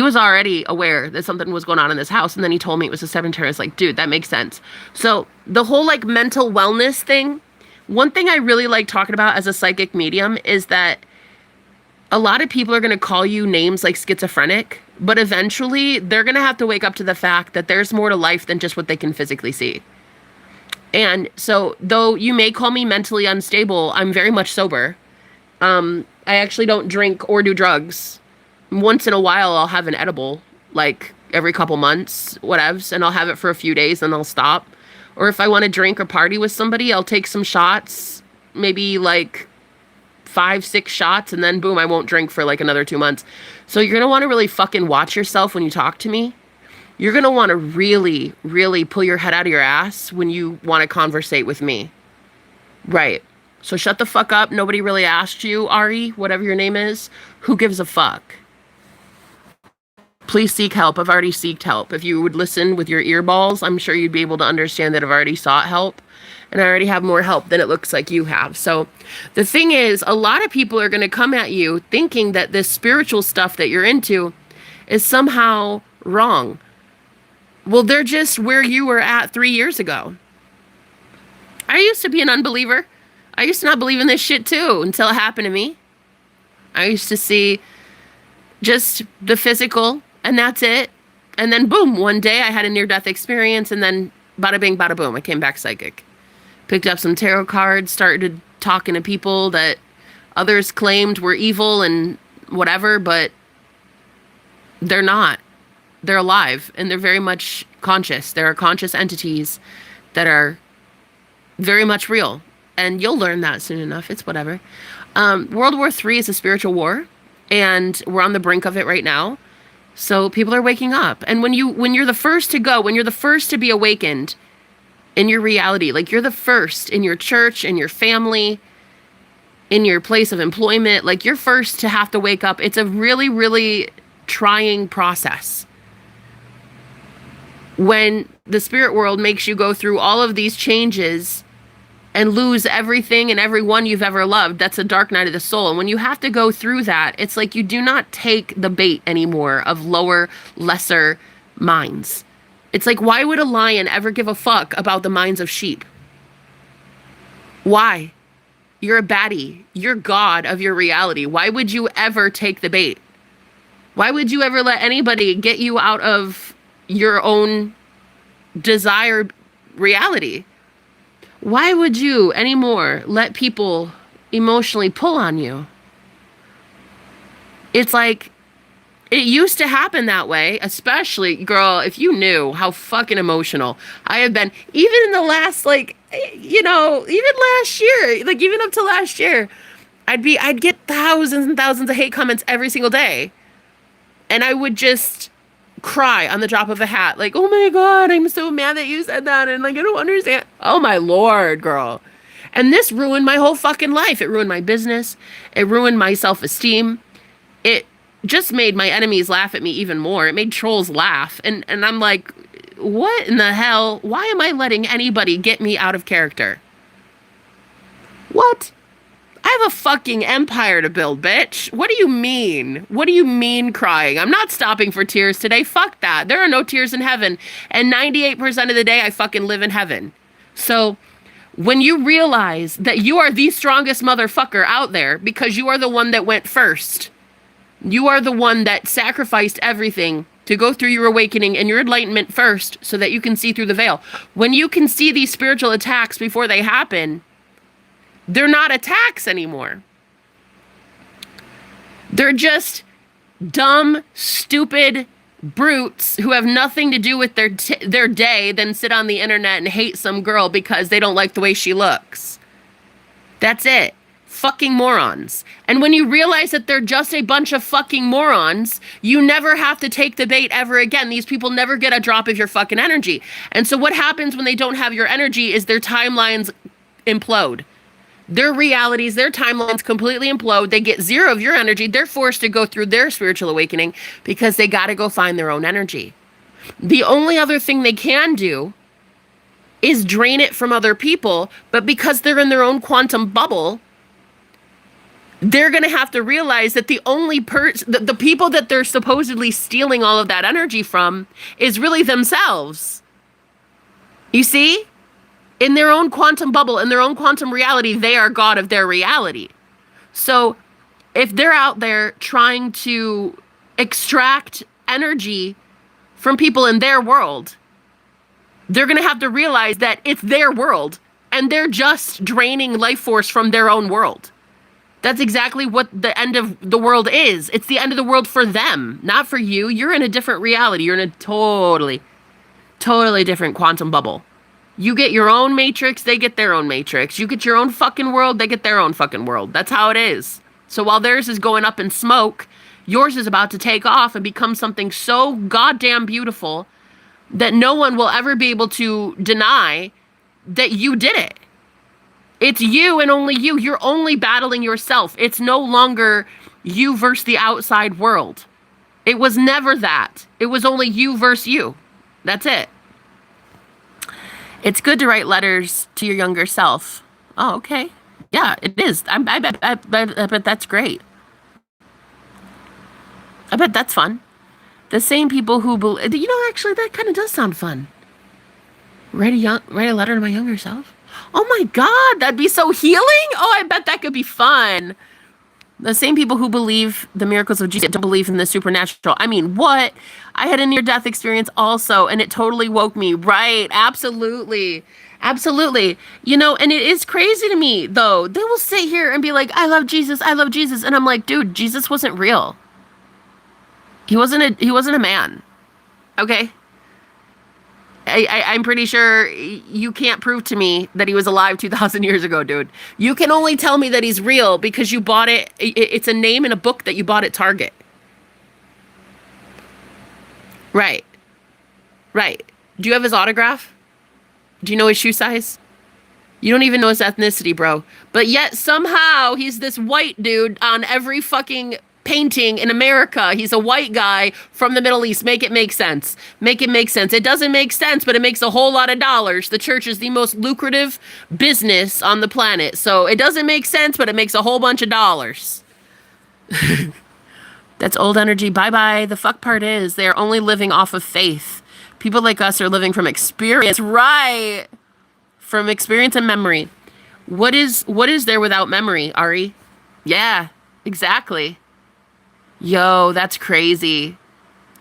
was already aware that something was going on in this house, and then he told me it was a cemetery. I was like, dude, that makes sense. So the whole like mental wellness thing, one thing I really like talking about as a psychic medium is that a lot of people are going to call you names like schizophrenic, but eventually they're going to have to wake up to the fact that there's more to life than just what they can physically see. And so though you may call me mentally unstable, I'm very much sober. I actually don't drink or do drugs. Once in a while, I'll have an edible, like every couple months, whatevs, and I'll have it for a few days and I'll stop. Or if I want to drink or party with somebody, I'll take some shots, maybe like 5, 6 shots, and then boom, I won't drink for like another 2 months. So you're going to want to really fucking watch yourself when you talk to me. You're going to want to really, really pull your head out of your ass when you want to conversate with me. Right. So shut the fuck up. Nobody really asked you, Ari, whatever your name is. Who gives a fuck? Please seek help. I've already sought help. If you would listen with your earballs, I'm sure you'd be able to understand that I've already sought help. And I already have more help than it looks like you have. So the thing is, a lot of people are going to come at you thinking that this spiritual stuff that you're into is somehow wrong. Well, they're just where you were at 3 years ago. I used to be an unbeliever. I used to not believe in this shit too until it happened to me. I used to see just the physical and that's it. And then boom, one day I had a near-death experience, and then bada bing, bada boom, I came back psychic. Picked up some tarot cards, started talking to people that others claimed were evil and whatever, but they're not. They're alive, and they're very much conscious. There are conscious entities that are very much real. And you'll learn that soon enough. It's whatever. World War III is a spiritual war, and we're on the brink of it right now. So people are waking up. And when you're the first to go, when you're the first to be awakened in your reality, like you're the first in your church, in your family, in your place of employment, like you're first to have to wake up. It's a really, really trying process. When the spirit world makes you go through all of these changes and lose everything and everyone you've ever loved, that's a dark night of the soul. And when you have to go through that, it's like you do not take the bait anymore of lower, lesser minds. It's like, why would a lion ever give a fuck about the minds of sheep? Why? You're a baddie. You're God of your reality. Why would you ever take the bait? Why would you ever let anybody get you out of your own desired reality? Why would you anymore let people emotionally pull on you? It's like, it used to happen that way, especially, girl, if you knew how fucking emotional I have been, even in the last, like, even last year, like, even up to last year, I'd get thousands and thousands of hate comments every single day. And I would just cry on the drop of a hat, like, oh my God, I'm so mad that you said that, and like, I don't understand. Oh my Lord, girl. And this ruined my whole fucking life. It ruined my business. It ruined my self-esteem. It just made my enemies laugh at me even more. It made trolls laugh. And I'm like, what in the hell? Why am I letting anybody get me out of character? What? I have a fucking empire to build, bitch. What do you mean? What do you mean crying? I'm not stopping for tears today. Fuck that. There are no tears in heaven. And 98% of the day, I fucking live in heaven. So when you realize that you are the strongest motherfucker out there because you are the one that went first, you are the one that sacrificed everything to go through your awakening and your enlightenment first so that you can see through the veil. When you can see these spiritual attacks before they happen, they're not attacks anymore. They're just dumb, stupid brutes who have nothing to do with their day than sit on the internet and hate some girl because they don't like the way she looks. That's it. Fucking morons. And when you realize that they're just a bunch of fucking morons, you never have to take the bait ever again. These people never get a drop of your fucking energy. And so what happens when they don't have your energy is their timelines implode. Their realities, their timelines completely implode. They get zero of your energy. They're forced to go through their spiritual awakening because they got to go find their own energy. The only other thing they can do is drain it from other people, but because they're in their own quantum bubble, they're going to have to realize that the only the people that they're supposedly stealing all of that energy from is really themselves. You see? In their own quantum bubble, in their own quantum reality, they are God of their reality. So if they're out there trying to extract energy from people in their world, they're going to have to realize that it's their world and they're just draining life force from their own world. That's exactly what the end of the world is. It's the end of the world for them, not for you. You're in a different reality. You're in a totally different quantum bubble. You get your own matrix, they get their own matrix. You get your own fucking world, they get their own fucking world. That's how it is. So while theirs is going up in smoke, yours is about to take off and become something so goddamn beautiful that no one will ever be able to deny that you did it. It's you and only you. You're only battling yourself. It's no longer you versus the outside world. It was never that. It was only you versus you. That's it. It's good to write letters to your younger self. Oh, okay. Yeah, it is. I bet that's great. I bet that's fun. The same people who believe, actually, that kind of does sound fun. Write a letter to my younger self. Oh my God, that'd be so healing. Oh, I bet that could be fun. The same people who believe the miracles of Jesus don't believe in the supernatural. I mean, what? I had a near-death experience also, and it totally woke me. Right, absolutely. Absolutely. And it is crazy to me, though. They will sit here and be like, I love Jesus, I love Jesus. And I'm like, dude, Jesus wasn't real. He wasn't a man. Okay? I'm pretty sure you can't prove to me that he was alive 2,000 years ago, dude. You can only tell me that he's real because you bought it. It's a name in a book that you bought at Target. Right. Right. Do you have his autograph? Do you know his shoe size? You don't even know his ethnicity, bro. But yet somehow he's this white dude on every fucking painting in America. He's a white guy from the Middle East. Make it make sense. Make it make sense. It doesn't make sense, but it makes a whole lot of dollars. The church is the most lucrative business on the planet. So it doesn't make sense, but it makes a whole bunch of dollars. That's old energy. Bye-bye. The fuck part is they're only living off of faith. People like us are living from experience. Right. From experience and memory. What is there without memory, Ari? Yeah, exactly. Yo, that's crazy.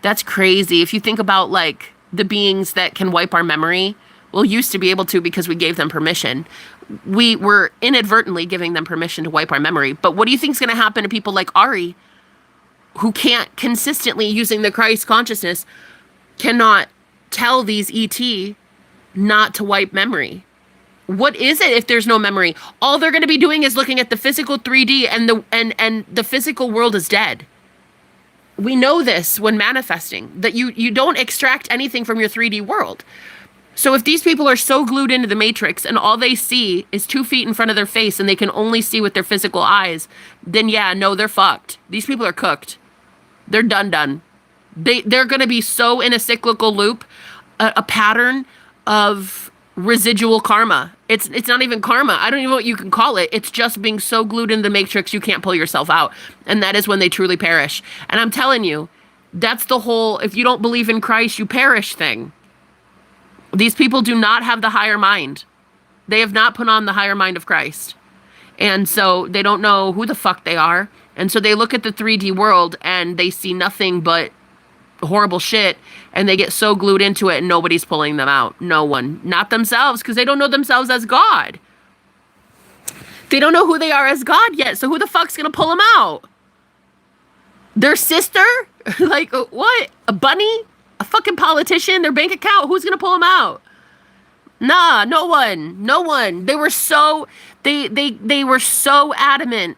That's crazy. If you think about like the beings that can wipe our memory, well, used to be able to because we gave them permission. We were inadvertently giving them permission to wipe our memory. But what do you think is going to happen to people like Ari, who can't consistently, using the Christ consciousness, cannot tell these ET not to wipe memory? What is it if there's no memory? All they're going to be doing is looking at the physical 3D and the physical world is dead. We know this when manifesting, that you don't extract anything from your 3D world. So if these people are so glued into the matrix and all they see is 2 feet in front of their face and they can only see with their physical eyes, then yeah, no, they're fucked. These people are cooked. They're done. They're going to be so in a cyclical loop, a pattern of residual karma. It's not even karma. I don't even know what you can call it. It's just being so glued into the matrix you can't pull yourself out. And that is when they truly perish. And I'm telling you, that's the whole, if you don't believe in Christ, you perish thing. These people do not have the higher mind. They have not put on the higher mind of Christ. And so they don't know who the fuck they are. And so they look at the 3D world and they see nothing but horrible shit, and they get so glued into it and nobody's pulling them out. No one. Not themselves, because they don't know themselves as God. They don't know who they are as God yet, so who the fuck's gonna pull them out? Their sister? Like, what? A bunny? A fucking politician? Their bank account? Who's gonna pull them out? Nah, no one. No one. They were so, they were so adamant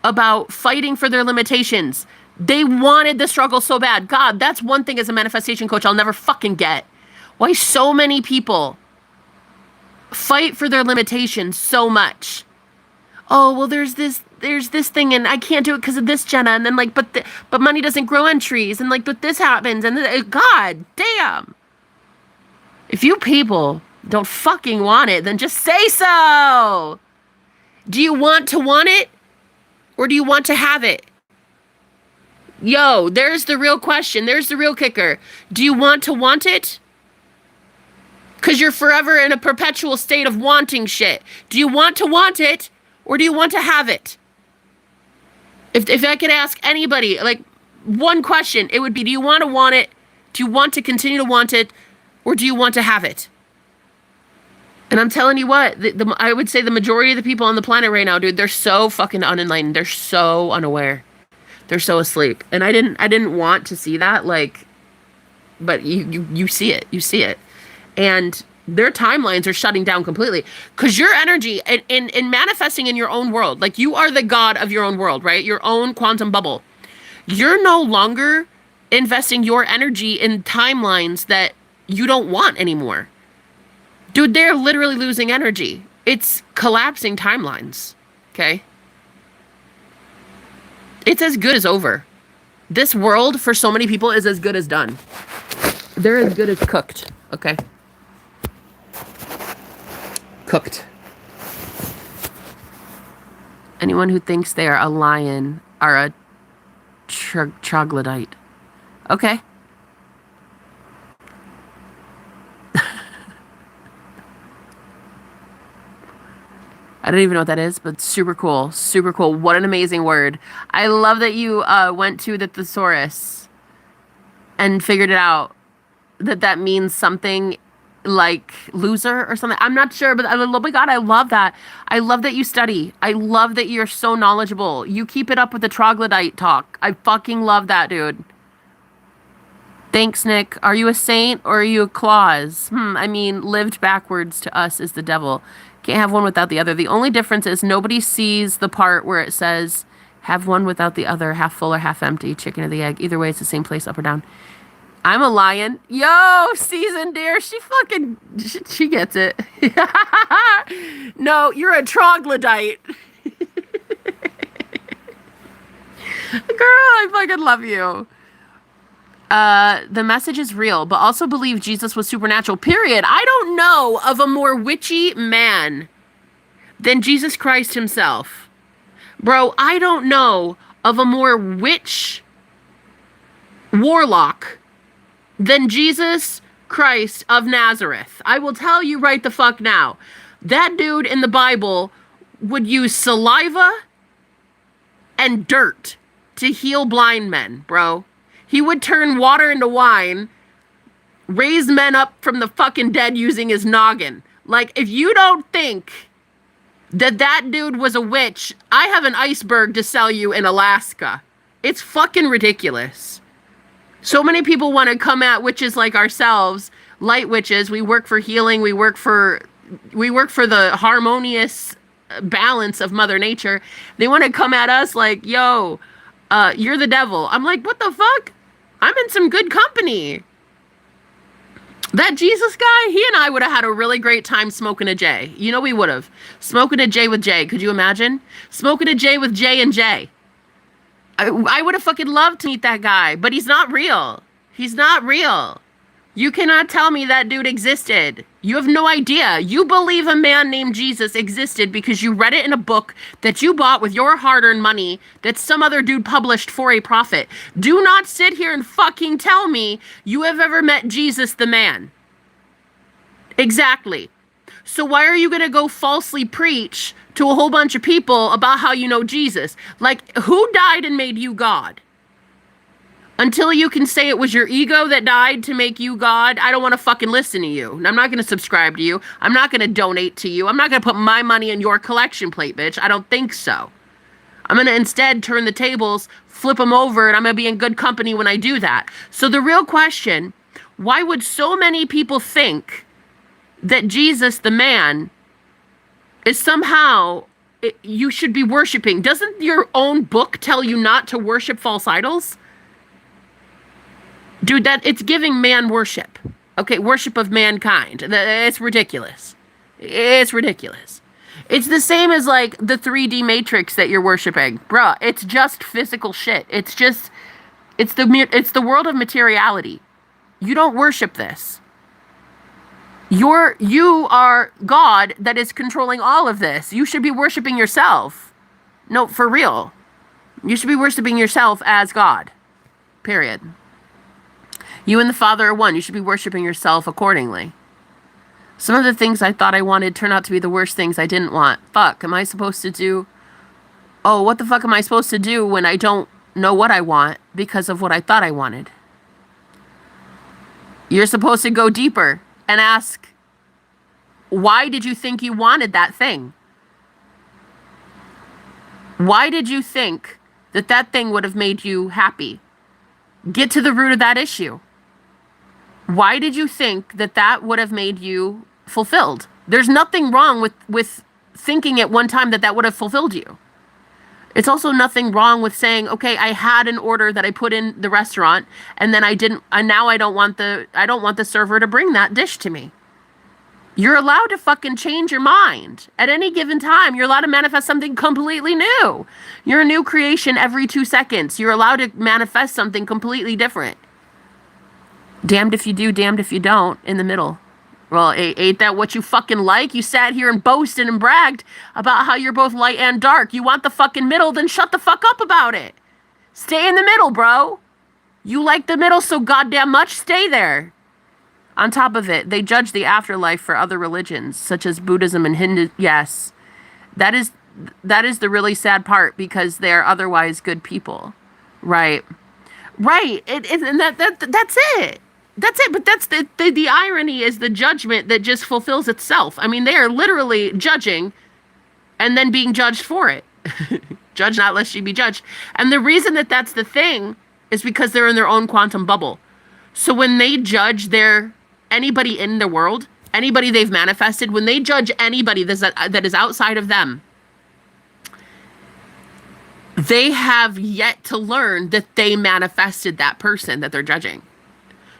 about fighting for their limitations. They wanted the struggle so bad. God, that's one thing as a manifestation coach I'll never fucking get. Why so many people fight for their limitations so much. oh, well, there's this thing, and I can't do it because of this, Jenna. And then like, but money doesn't grow on trees, and like, but this happens, and God damn. If you people don't fucking want it, then just say so. Do you want it, or do you want to have it? Yo, there's the real question. There's the real kicker. Do you want it? Because you're forever in a perpetual state of wanting shit. Do you want it, or do you want to have it? If I could ask anybody, like, one question, it would be, do you want it? Do you want to continue to want it, or do you want to have it? And I'm telling you what, I would say the majority of the people on the planet right now, dude, they're so fucking unenlightened. They're so unaware. They're so asleep. And I didn't want to see that, like, but you see it. You see it. And their timelines are shutting down completely because your energy in manifesting in your own world, like you are the god of your own world, right? Your own quantum bubble. You're no longer investing your energy in timelines that you don't want anymore. Dude, they're literally losing energy. It's collapsing timelines. Okay? It's as good as over. This world for so many people is as good as done. They're as good as cooked. Okay? Cooked. Anyone who thinks they are a lion are a troglodyte. Okay. I don't even know what that is, but super cool. Super cool. What an amazing word. I love that you went to the thesaurus and figured it out. That means something like loser or something. I'm not sure, but oh my God, I love that. I love that you study. I love that you're so knowledgeable. You keep it up with the troglodyte talk. I fucking love that, dude. Thanks, Nick. Are you a saint or are you a clause? I mean, lived backwards to us is the devil. Can't have one without the other. The only difference is nobody sees the part where it says have one without the other, half full or half empty, chicken or the egg. Either way, it's the same place, up or down. I'm a lion. Yo, seasoned dear. She gets it. No, you're a troglodyte. Girl, I fucking love you. The message is real, but also believe Jesus was supernatural, period. I don't know of a more witchy man than Jesus Christ himself. Bro, I don't know of a more witch warlock than Jesus Christ of Nazareth. I will tell you right the fuck now. That dude in the Bible would use saliva and dirt to heal blind men, bro. He would turn water into wine, raise men up from the fucking dead using his noggin. Like, if you don't think that dude was a witch, I have an iceberg to sell you in Alaska. It's fucking ridiculous. So many people want to come at witches like ourselves, light witches. We work for healing. We work for the harmonious balance of Mother Nature. They want to come at us like, yo, you're the devil. I'm like, what the fuck? I'm in some good company. That Jesus guy, he and I would have had a really great time smoking a J. You know we would have. Smoking a J with Jay. Could you imagine? Smoking a J with J and J. I would have fucking loved to meet that guy, but he's not real. He's not real. You cannot tell me that dude existed. You have no idea. You believe a man named Jesus existed because you read it in a book that you bought with your hard-earned money that some other dude published for a profit. Do not sit here and fucking tell me you have ever met Jesus the man. Exactly. So why are you going to go falsely preach to a whole bunch of people about how you know Jesus? Like, who died and made you God? Until you can say it was your ego that died to make you God, I don't want to fucking listen to you. I'm not going to subscribe to you. I'm not going to donate to you. I'm not going to put my money in your collection plate, bitch. I don't think so. I'm going to instead turn the tables, flip them over, and I'm going to be in good company when I do that. So the real question, why would so many people think that Jesus, the man, is somehow you should be worshiping? Doesn't your own book tell you not to worship false idols? Dude, that it's giving man worship. Okay, worship of mankind. It's ridiculous. It's ridiculous. It's the same as like the 3D matrix that you're worshiping. Bruh, it's just physical shit. It's the world of materiality. You don't worship this. You are God that is controlling all of this. You should be worshiping yourself. No, for real. You should be worshiping yourself as God. Period. You and the Father are one. You should be worshiping yourself accordingly. Some of the things I thought I wanted turn out to be the worst things I didn't want. Fuck, am I supposed to do... Oh, what the fuck am I supposed to do when I don't know what I want because of what I thought I wanted? You're supposed to go deeper and ask, why did you think you wanted that thing? Why did you think that that thing would have made you happy? Get to the root of that issue. Why did you think that that would have made you fulfilled? There's nothing wrong with thinking at one time that that would have fulfilled you. It's also nothing wrong with saying, okay, I had an order that I put in the restaurant and then I didn't, and now I don't want the server to bring that dish to me. You're allowed to fucking change your mind at any given time. You're allowed to manifest something completely new. You're a new creation every 2 seconds. You're allowed to manifest something completely different. Damned if you do, damned if you don't, in the middle. Well, ain't that what you fucking like? You sat here and boasted and bragged about how you're both light and dark. You want the fucking middle, then shut the fuck up about it. Stay in the middle, bro. You like the middle so goddamn much, stay there. On top of it, they judge the afterlife for other religions, such as Buddhism and Hindu. Yes, that is the really sad part, because they're otherwise good people. Right. And that's it. That's it. But that's the irony is the judgment that just fulfills itself. I mean, they are literally judging and then being judged for it. Judge not lest ye be judged. And the reason that that's the thing is because they're in their own quantum bubble. So when they judge anybody in the world, anybody they've manifested, when they judge anybody that is outside of them, they have yet to learn that they manifested that person that they're judging.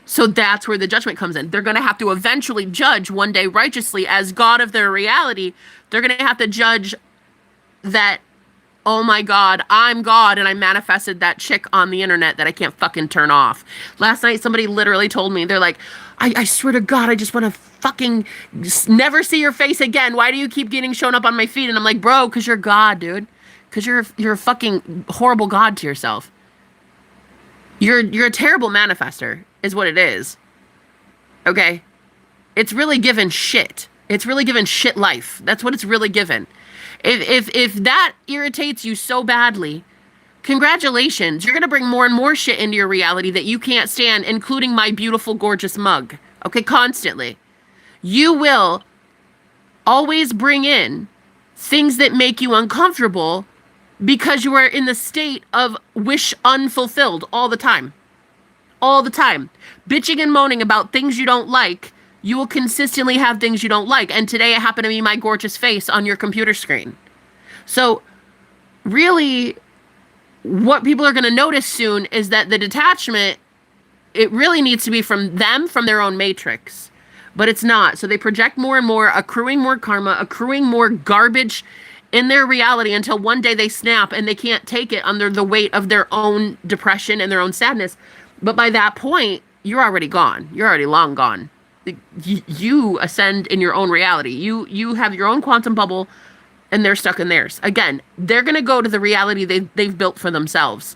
So that's where the judgment comes in. They're going to have to eventually judge one day righteously as God of their reality. They're going to have to judge that, oh my God, I'm God and I manifested that chick on the internet that I can't fucking turn off. Last night, somebody literally told me, they're like, I swear to God, I just want to fucking never see your face again. Why do you keep getting shown up on my feed? And I'm like, bro, because you're God, dude. Because you're a fucking horrible God to yourself. You're a terrible manifester, is what it is. Okay? It's really given shit. It's really given shit life. That's what it's really given. If that irritates you so badly, congratulations. You're going to bring more and more shit into your reality that you can't stand, including my beautiful, gorgeous mug. Okay? Constantly. You will always bring in things that make you uncomfortable because you are in the state of wish unfulfilled all the time. All the time. Bitching and moaning about things you don't like, you will consistently have things you don't like. And today it happened to be my gorgeous face on your computer screen. So really, what people are going to notice soon is that the detachment, it really needs to be from them, from their own matrix. But it's not. So they project more and more, accruing more karma, accruing more garbage in their reality until one day they snap and they can't take it under the weight of their own depression and their own sadness. But by that point, you're already gone. You're already long gone. You ascend in your own reality. You have your own quantum bubble and they're stuck in theirs. Again, they're going to go to the reality they've built for themselves.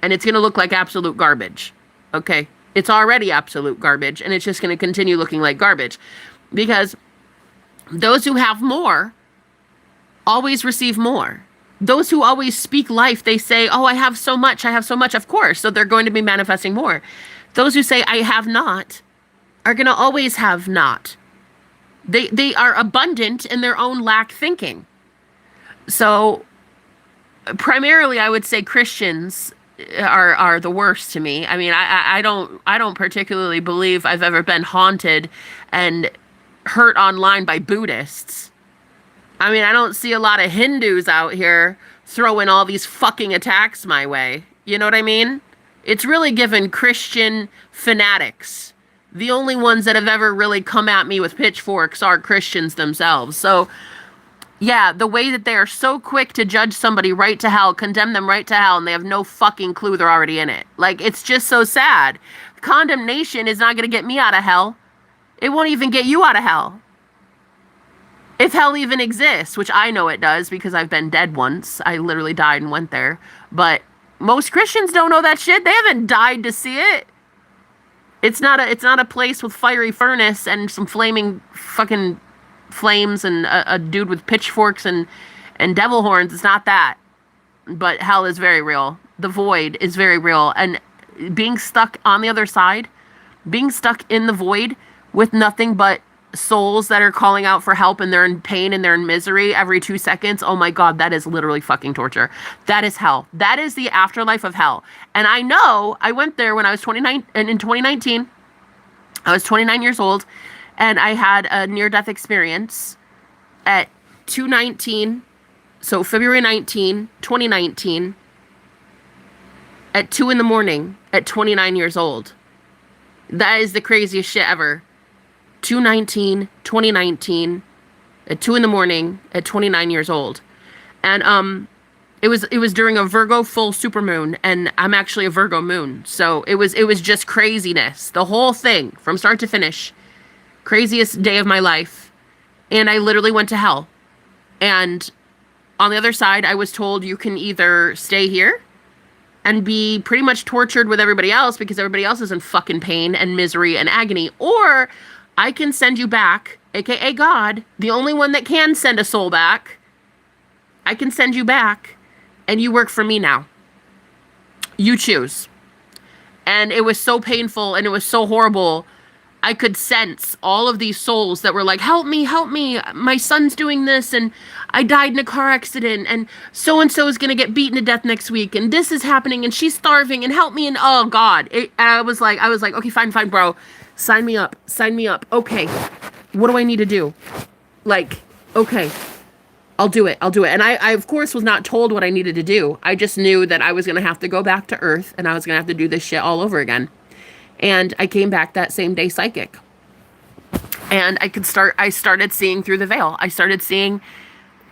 And it's going to look like absolute garbage. Okay? It's already absolute garbage, and it's just going to continue looking like garbage. Because those who have more always receive more. Those who always speak life, they say, oh, I have so much, of course. So they're going to be manifesting more. Those who say, I have not, are going to always have not. They are abundant in their own lack thinking. So primarily, I would say Christians are the worst to me. I mean, I don't particularly believe I've ever been haunted and hurt online by Buddhists. I mean, I don't see a lot of Hindus out here throwing all these fucking attacks my way. You know what I mean? It's really given Christian fanatics. The only ones that have ever really come at me with pitchforks are Christians themselves. So, Yeah, the way that they are so quick to judge somebody right to hell, condemn them right to hell, and they have no fucking clue they're already in it. Like, it's just so sad. Condemnation is not going to get me out of hell. It won't even get you out of hell. If hell even exists, which I know it does because I've been dead once. I literally died and went there. But most Christians don't know that shit. They haven't died to see it. It's not a place with fiery furnace and some flaming fucking flames and a dude with pitchforks and devil horns. It's not that. But hell is very real. The void is very real. And being stuck on the other side, being stuck in the void with nothing but souls that are calling out for help and they're in pain and they're in misery every 2 seconds. Oh my God, that is literally fucking torture. That is hell. That is the afterlife of hell. And I know I went there when I was 29, and in 2019, I was 29 years old, and I had a near-death experience at 2/19, so February 19, 2019, at 2 in the morning at 29 years old. That is the craziest shit ever. 2/19, 2019, at 2 in the morning at 29 years old. And it was during a Virgo full supermoon, and I'm actually a Virgo moon. So it was just craziness. The whole thing from start to finish. Craziest day of my life. And I literally went to hell. And on the other side, I was told you can either stay here and be pretty much tortured with everybody else because everybody else is in fucking pain and misery and agony, or I can send you back, aka God, the only one that can send a soul back. I can send you back, and you work for me now. You choose. And it was so painful, and it was so horrible. I could sense all of these souls that were like, help me, my son's doing this, and I died in a car accident, and so-and-so is going to get beaten to death next week, and this is happening, and she's starving, and help me, and oh God. I was like, okay, fine, bro. Sign me up. Okay. What do I need to do? Like, okay. I'll do it. And I of course was not told what I needed to do. I just knew that I was going to have to go back to Earth and I was going to have to do this shit all over again. And I came back that same day psychic. And I started seeing through the veil. I started seeing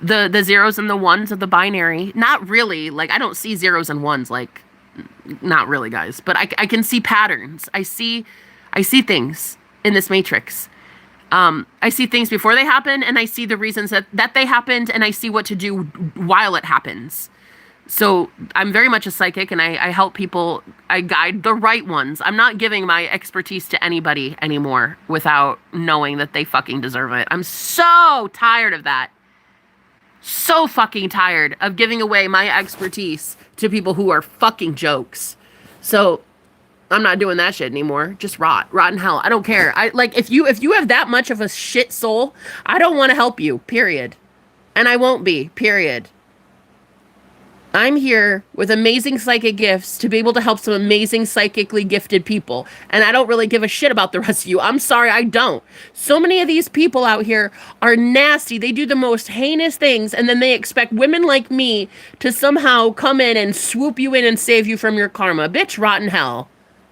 the zeros and the ones of the binary. Not really. Like, I don't see zeros and ones, like, not really, guys. But I can see patterns. I see things in this matrix. I see things before they happen, and I see the reasons that they happened, and I see what to do while it happens. So I'm very much a psychic, and I help people. I guide the right ones. I'm not giving my expertise to anybody anymore without knowing that they fucking deserve it. I'm so tired of that. So fucking tired of giving away my expertise to people who are fucking jokes. So I'm not doing that shit anymore. Just rot in hell. I don't care. If you have that much of a shit soul, I don't want to help you, period. And I won't be, period. I'm here with amazing psychic gifts to be able to help some amazing psychically gifted people. And I don't really give a shit about the rest of you. I'm sorry, I don't. So many of these people out here are nasty. They do the most heinous things, and then they expect women like me to somehow come in and swoop you in and save you from your karma. Bitch, rot in hell.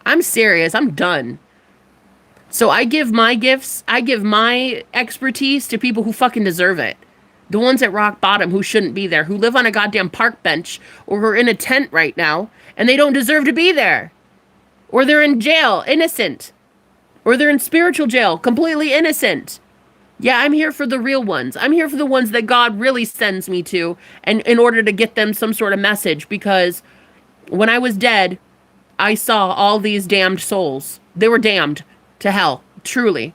I'm serious. I'm done. So I give my gifts, I give my expertise to people who fucking deserve it. The ones at rock bottom who shouldn't be there, who live on a goddamn park bench, or who are in a tent right now, and they don't deserve to be there. Or they're in jail, innocent. Or they're in spiritual jail, completely innocent. Yeah, I'm here for the real ones. I'm here for the ones that God really sends me to, and in order to get them some sort of message, because when I was dead, I saw all these damned souls. They were damned to hell, truly.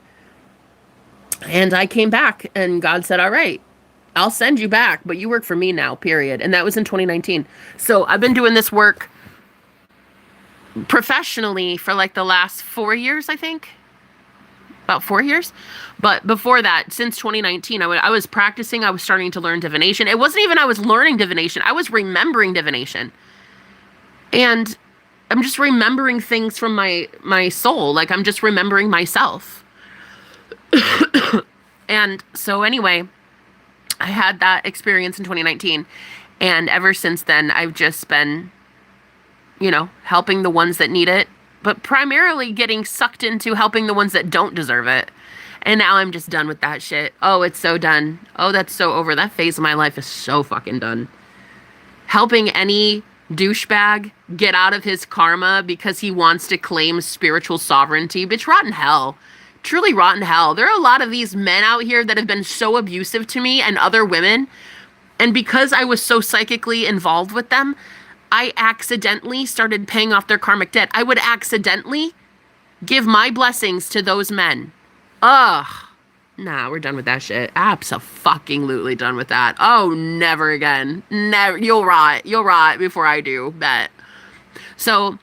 And I came back, and God said, all right, I'll send you back, but you work for me now, period. And that was in 2019. So I've been doing this work professionally for like the last 4 years, I think. About 4 years. But before that, since 2019, I was practicing. I was starting to learn divination. It wasn't even I was learning divination. I was remembering divination. And I'm just remembering things from my soul. Like, I'm just remembering myself. And so anyway, I had that experience in 2019. And ever since then, I've just been, helping the ones that need it, but primarily getting sucked into helping the ones that don't deserve it. And now I'm just done with that shit. Oh, it's so done. Oh, that's so over. That phase of my life is so fucking done. Helping any douchebag get out of his karma because he wants to claim spiritual sovereignty. Bitch, rotten hell. Truly rotten hell. There are a lot of these men out here that have been so abusive to me and other women. And because I was so psychically involved with them, I accidentally started paying off their karmic debt. I would accidentally give my blessings to those men. Ugh. Nah, we're done with that shit. Abso-fucking-lutely done with that. Oh, never again. Never. You'll rot. You'll rot before I do. Bet. So,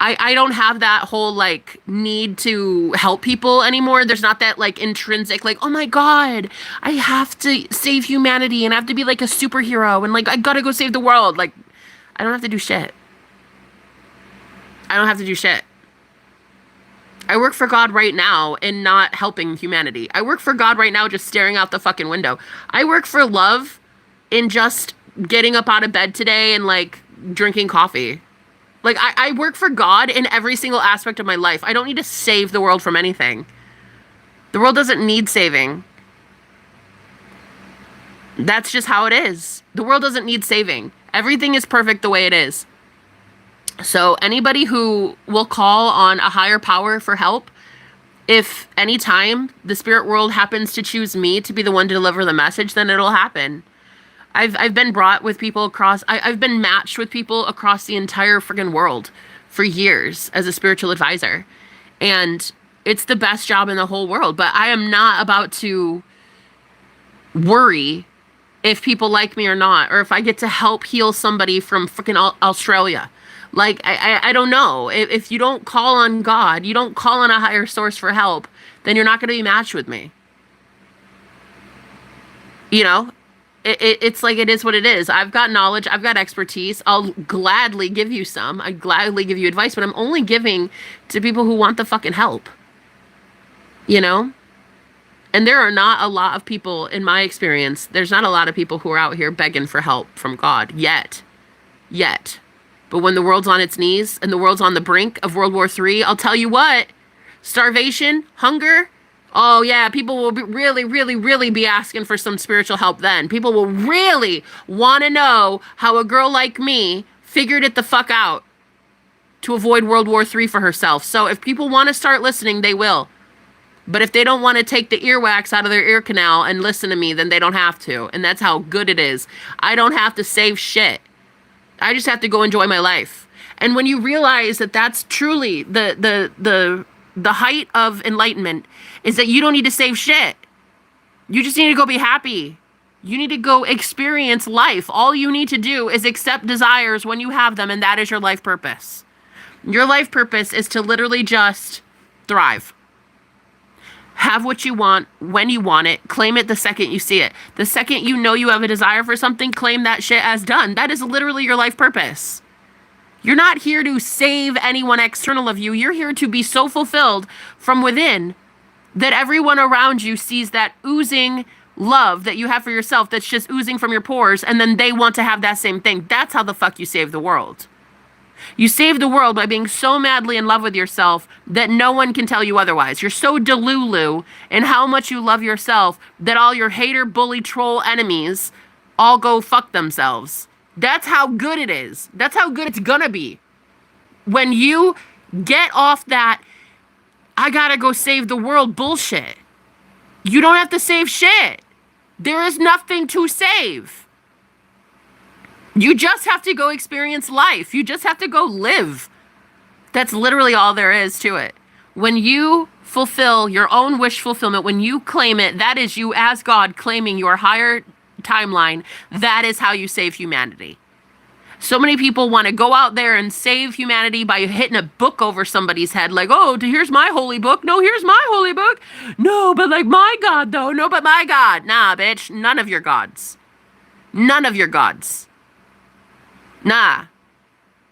I don't have that whole, like, need to help people anymore. There's not that, like, intrinsic, like, oh my god, I have to save humanity and I have to be, like, a superhero and, like, I gotta go save the world. Like, I don't have to do shit. I don't have to do shit. I work for God right now and not helping humanity. I work for God right now just staring out the fucking window. I work for love in just getting up out of bed today and, like, drinking coffee. Like, I work for God in every single aspect of my life. I don't need to save the world from anything. The world doesn't need saving. That's just how it is. The world doesn't need saving. Everything is perfect the way it is. So anybody who will call on a higher power for help, if anytime the spirit world happens to choose me to be the one to deliver the message, then it'll happen. I've been brought with people across, I've been matched with people across the entire friggin' world for years as a spiritual advisor. And it's the best job in the whole world. But I am not about to worry if people like me or not, or if I get to help heal somebody from freaking Australia. Like, I don't know. If you don't call on God, you don't call on a higher source for help, then you're not going to be matched with me. You know? It's like, it is what it is. I've got knowledge. I've got expertise. I'll gladly give you some. I'd gladly give you advice, but I'm only giving to people who want the fucking help. You know? And there are not a lot of people, in my experience, there's not a lot of people who are out here begging for help from God yet. Yet. But when the world's on its knees and the world's on the brink of World War III, I'll tell you what, starvation, hunger, oh yeah, people will be really be asking for some spiritual help then. People will really want to know how a girl like me figured it the fuck out to avoid World War III for herself. So if people want to start listening, they will. But if they don't want to take the earwax out of their ear canal and listen to me, then they don't have to. And that's how good it is. I don't have to save shit. I just have to go enjoy my life. And when you realize that that's truly the height of enlightenment, is that you don't need to save shit. You just need to go be happy. You need to go experience life. All you need to do is accept desires when you have them, and that is your life purpose. Your life purpose is to literally just thrive. Have what you want when you want it. Claim it the second you see it. The second you know you have a desire for something, claim that shit as done. That is literally your life purpose. You're not here to save anyone external of you. You're here to be so fulfilled from within that everyone around you sees that oozing love that you have for yourself that's just oozing from your pores, and then they want to have that same thing. That's how the fuck you save the world. You save the world by being so madly in love with yourself that no one can tell you otherwise. You're so delulu in how much you love yourself that all your hater, bully, troll enemies all go fuck themselves. That's how good it is. That's how good it's gonna be. When you get off that, I gotta go save the world bullshit. You don't have to save shit. There is nothing to save. You just have to go experience life. You just have to go live. That's literally all there is to it. When you fulfill your own wish fulfillment, when you claim it, that is you as God claiming your higher timeline. That is how you save humanity. So many people want to go out there and save humanity by hitting a book over somebody's head. Like, oh, here's my holy book. No, here's my holy book. No, but like my God, though. No, but my God. Nah, bitch. None of your gods. None of your gods. Nah.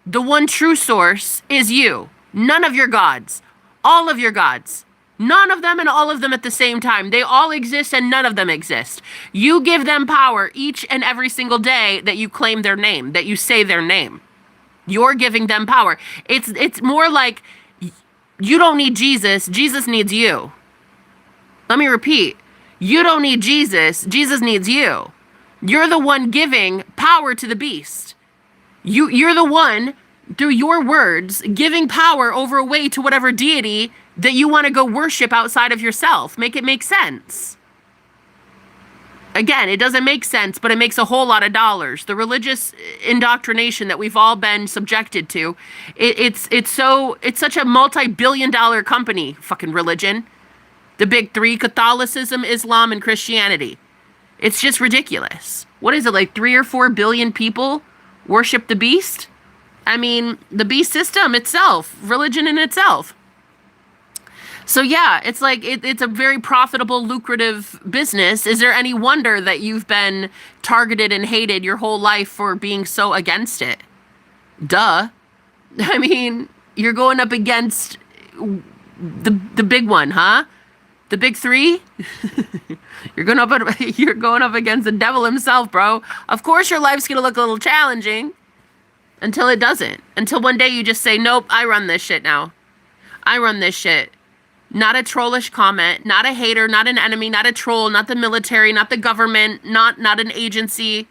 The one true source is you. None of your gods. All of your gods. None of them and all of them at the same time. They all exist and none of them exist. You give them power each and every single day that you claim their name, that you say their name. You're giving them power. It's more like you don't need Jesus. Jesus needs you. Let me repeat. You don't need Jesus. Jesus needs you. You're the one giving power to the beast. You're the one, through your words, giving power over away to whatever deity that you want to go worship outside of yourself. Make it make sense. Again, it doesn't make sense, but it makes a whole lot of dollars. The religious indoctrination that we've all been subjected to, it's such a multi-billion-dollar company, fucking religion. The big three: Catholicism, Islam, and Christianity. It's just ridiculous. What is it, like 3 or 4 billion people worship the beast? I mean, the beast system itself, religion in itself. So yeah, it's like, it's a very profitable, lucrative business. Is there any wonder that you've been targeted and hated your whole life for being so against it? Duh. I mean, you're going up against the big one, huh? The big three? You're going up against the devil himself, bro. Of course your life's going to look a little challenging until it doesn't. Until one day you just say, nope, I run this shit now. I run this shit. Not a trollish comment, not a hater, not an enemy, not a troll, not the military, not the government, not an agency,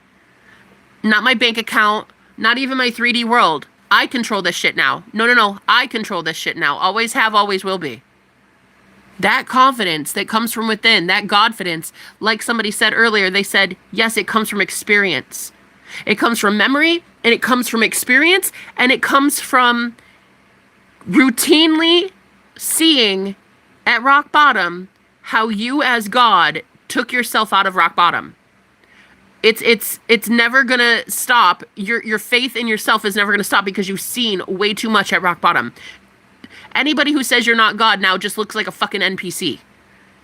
not my bank account, not even my 3D world. I control this shit now. No. I control this shit now. Always have, always will be. That confidence that comes from within, that Godfidence, like somebody said earlier, they said, yes, it comes from experience. It comes from memory, and it comes from experience, and it comes from routinely seeing at rock bottom how you as God took yourself out of rock bottom. It's never gonna stop. Your faith in yourself is never gonna stop because you've seen way too much at rock bottom. Anybody who says you're not God now just looks like a fucking NPC.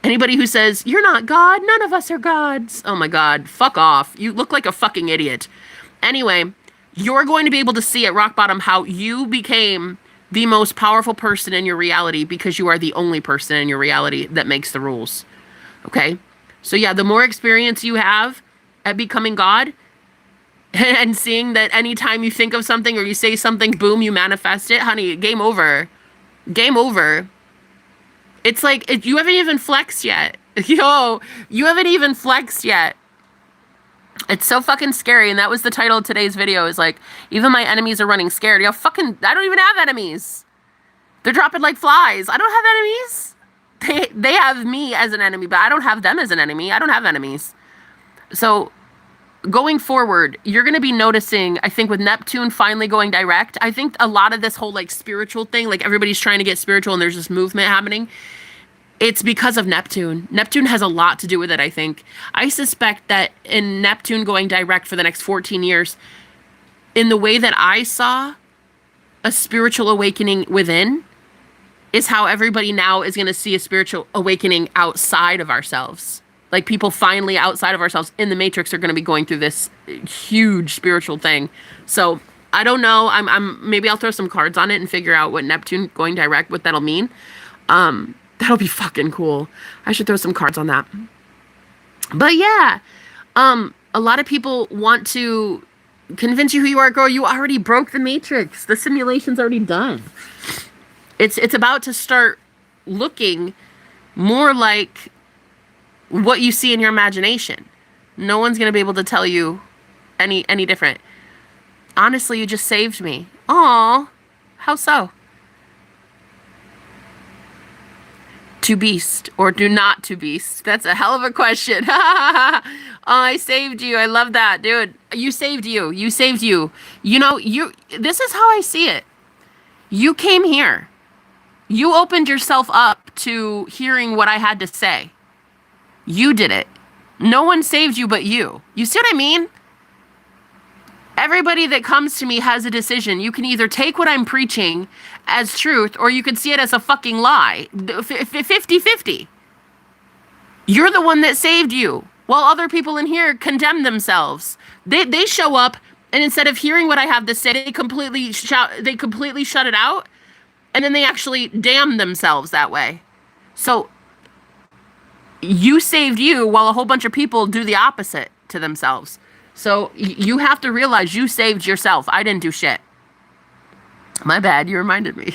Anybody who says you're not God, none of us are gods. Oh my God, fuck off. You look like a fucking idiot. Anyway, you're going to be able to see at rock bottom how you became the most powerful person in your reality because you are the only person in your reality that makes the rules. Okay? So yeah, the more experience you have at becoming God and seeing that anytime you think of something or you say something, boom, you manifest it, honey, game over. Game over. It's like, you haven't even flexed yet. Yo, you haven't even flexed yet. It's so fucking scary, and that was the title of today's video, is like, even my enemies are running scared. Yo, fucking, I don't even have enemies. They're dropping like flies. I don't have enemies. They have me as an enemy, but I don't have them as an enemy. I don't have enemies. So, going forward, you're going to be noticing, I think with Neptune finally going direct, I think a lot of this whole like spiritual thing, like everybody's trying to get spiritual and there's this movement happening. It's because of Neptune. Neptune has a lot to do with it, I think. I suspect that in Neptune going direct for the next 14 years, in the way that I saw a spiritual awakening within, is how everybody now is going to see a spiritual awakening outside of ourselves. Like people finally outside of ourselves in the Matrix are going to be going through this huge spiritual thing. So I don't know. Maybe I'll throw some cards on it and figure out what Neptune going direct, what that'll mean. That'll be fucking cool. I should throw some cards on that. But yeah, a lot of people want to convince you who you are, girl. You already broke the Matrix. The simulation's already done. It's about to start looking more like what you see in your imagination. No one's gonna be able to tell you any different. Honestly, you just saved me. Aw, how so? To beast or do not to beast? That's a hell of a question. Oh, I saved you. I love that, dude. You saved you. You saved you. You know, this is how I see it. You came here. You opened yourself up to hearing what I had to say. You did it. No one saved you but you. You see what I mean? Everybody that comes to me has a decision. You can either take what I'm preaching as truth, or you could see it as a fucking lie. 50-50. You're the one that saved you, while other people in here condemn themselves. They show up, and instead of hearing what I have to say, they completely shut it out, and then they actually damn themselves that way. So you saved you, while a whole bunch of people do the opposite to themselves. So you have to realize you saved yourself. I didn't do shit. My bad. You reminded me.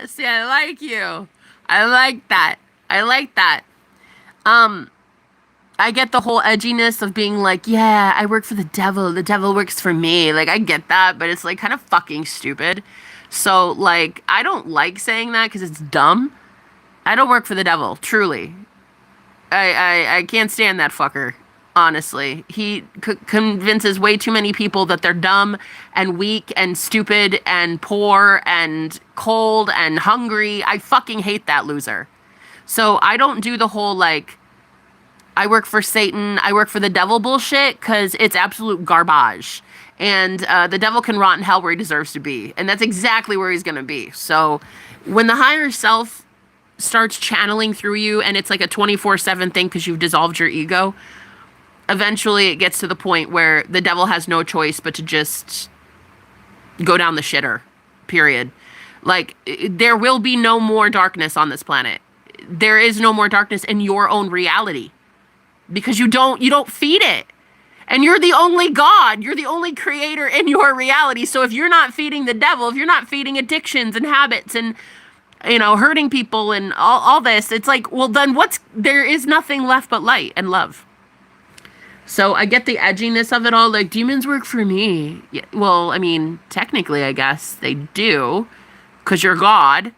See, I like you. I like that. I like that. Um, I get the whole edginess of being like, yeah, I work for the devil. The devil works for me. Like, I get that, but it's like kind of fucking stupid. So, like, I don't like saying that because it's dumb. I don't work for the devil, truly. I can't stand that fucker. Honestly, he convinces way too many people that they're dumb and weak and stupid and poor and cold and hungry. I fucking hate that loser. So I don't do the whole like, I work for Satan, I work for the devil bullshit because it's absolute garbage. And the devil can rot in hell where he deserves to be. And that's exactly where he's going to be. So when the higher self starts channeling through you and it's like a 24/7 thing because you've dissolved your ego, eventually it gets to the point where the devil has no choice but to just go down the shitter, period. Like, there will be no more darkness on this planet. There is no more darkness in your own reality because you don't feed it. And you're the only God. You're the only creator in your reality. So if you're not feeding the devil, if you're not feeding addictions and habits and, you know, hurting people and all this, it's like, well, then there is nothing left but light and love. So I get the edginess of it all. Like, demons work for me. Yeah, well, I mean, technically, I guess they do because you're God.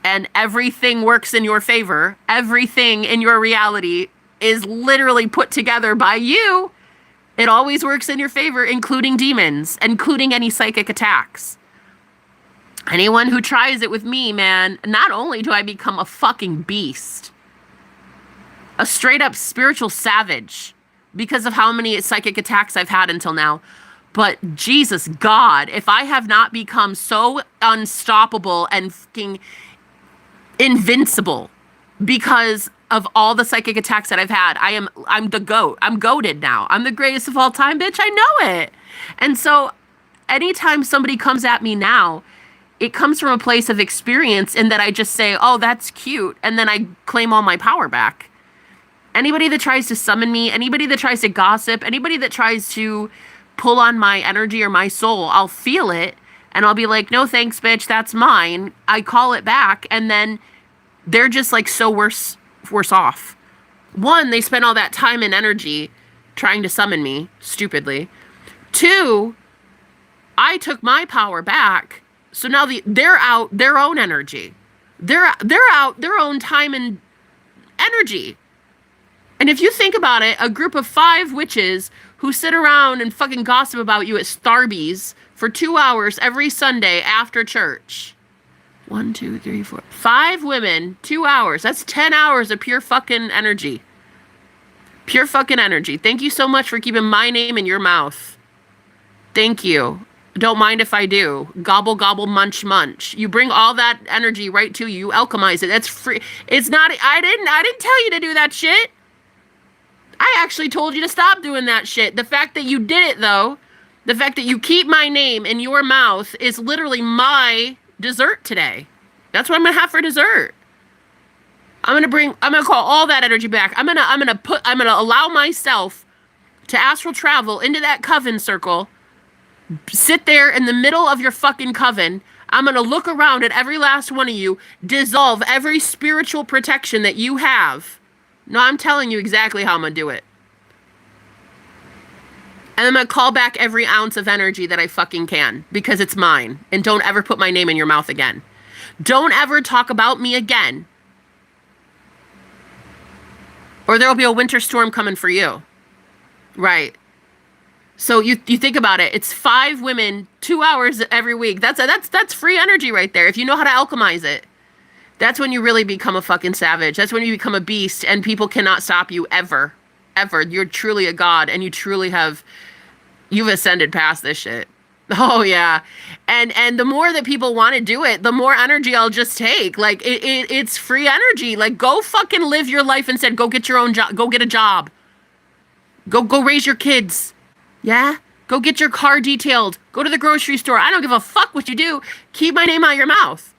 And everything works in your favor. Everything in your reality is literally put together by you. It always works in your favor, including demons, including any psychic attacks. Anyone who tries it with me, man, not only do I become a fucking beast, a straight up spiritual savage because of how many psychic attacks I've had until now, but Jesus God, if I have not become so unstoppable and fucking invincible because of all the psychic attacks that I've had, I'm the GOAT. I'm goated now. I'm the greatest of all time, bitch. I know it. And so anytime somebody comes at me now, it comes from a place of experience in that I just say, oh, that's cute. And then I claim all my power back. Anybody that tries to summon me, anybody that tries to gossip, anybody that tries to pull on my energy or my soul, I'll feel it. And I'll be like, no, thanks, bitch. That's mine. I call it back. And then they're just like so worse off. One, they spent all that time and energy trying to summon me stupidly. Two, I took my power back. So now they're out their own energy. They're out their own time and energy. And if you think about it, a group of 5 witches who sit around and fucking gossip about you at Starbucks for 2 hours every Sunday after church. 1, 2, 3, 4. 5 women, 2 hours. That's 10 hours of pure fucking energy. Pure fucking energy. Thank you so much for keeping my name in your mouth. Thank you. Don't mind if I do. Gobble, gobble, munch, munch. You bring all that energy right to you. You alchemize it. That's free. It's not, I didn't tell you to do that shit. I actually told you to stop doing that shit. The fact that you did it, though, the fact that you keep my name in your mouth is literally my dessert today. That's what I'm gonna have for dessert. I'm gonna call all that energy back. I'm gonna allow myself to astral travel into that coven circle, sit there in the middle of your fucking coven. I'm gonna look around at every last one of you, dissolve every spiritual protection that you have. No, I'm telling you exactly how I'm gonna do it. And I'm gonna call back every ounce of energy that I fucking can because it's mine. And don't ever put my name in your mouth again. Don't ever talk about me again. Or there'll be a winter storm coming for you. Right. So you think about it. It's 5 women, 2 hours every week. That's free energy right there. If you know how to alchemize it. That's when you really become a fucking savage. That's when you become a beast and people cannot stop you ever. Ever. You're truly a god and you've ascended past this shit. Oh yeah. And the more that people want to do it, the more energy I'll just take. Like it's free energy. Like go fucking live your life instead. Go get your own job. Go get a job. Go raise your kids. Yeah? Go get your car detailed. Go to the grocery store. I don't give a fuck what you do. Keep my name out of your mouth.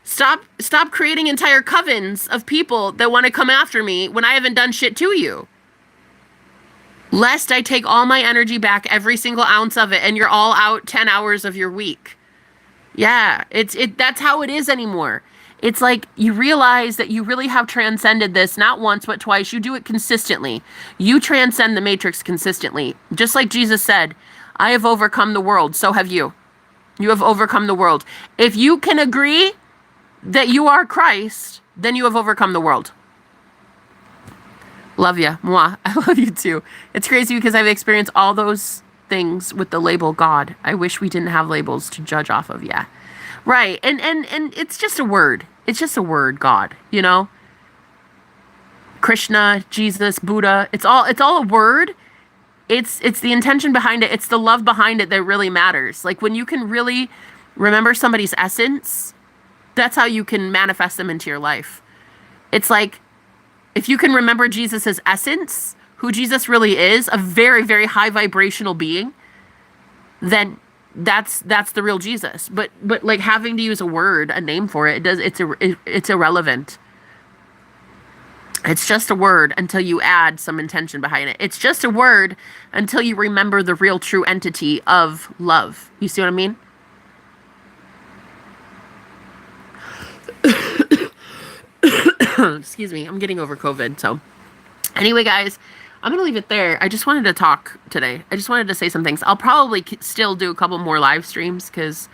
Stop creating entire covens of people that want to come after me when I haven't done shit to you. Lest I take all my energy back, every single ounce of it, and you're all out 10 hours of your week. Yeah, that's how it is anymore. It's like you realize that you really have transcended this not once but twice. You do it consistently. You transcend the matrix consistently. Just like Jesus said, I have overcome the world, so have you. You have overcome the world. If you can agree that you are Christ, then you have overcome the world. Love ya. Mwah. I love you too. It's crazy because I've experienced all those things with the label God. I wish we didn't have labels to judge off of. Yeah. Right. And it's just a word. It's just a word, God, you know? Krishna, Jesus, Buddha. It's all a word. It's the intention behind it. It's the love behind it that really matters. Like when you can really remember somebody's essence, that's how you can manifest them into your life. It's like if you can remember Jesus's essence, who Jesus really is, a very, very high vibrational being, then that's the real Jesus. But like having to use a word, a name for it, it's irrelevant. It's just a word until you add some intention behind it. It's just a word until you remember the real true entity of love. You see what I mean? Excuse me. I'm getting over COVID. So anyway, guys, I'm going to leave it there. I just wanted to talk today. I just wanted to say some things. I'll probably still do a couple more live streams because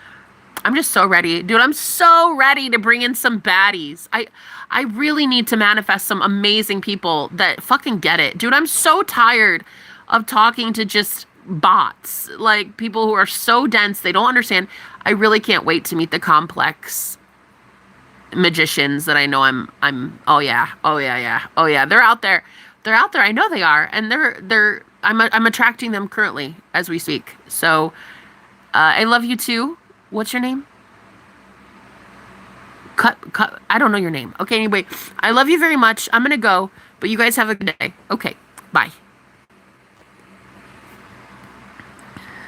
I'm just so ready. Dude, I'm so ready to bring in some baddies. I really need to manifest some amazing people that fucking get it. Dude, I'm so tired of talking to just bots. Like people who are so dense, they don't understand. I really can't wait to meet the complex magicians that I know oh yeah. Oh yeah, yeah. Oh yeah. They're out there. They're out there. I know they are. And I'm attracting them currently as we speak. So, I love you too. What's your name? Cut. I don't know your name. Okay, anyway, I love you very much. I'm going to go, but you guys have a good day. Okay, bye.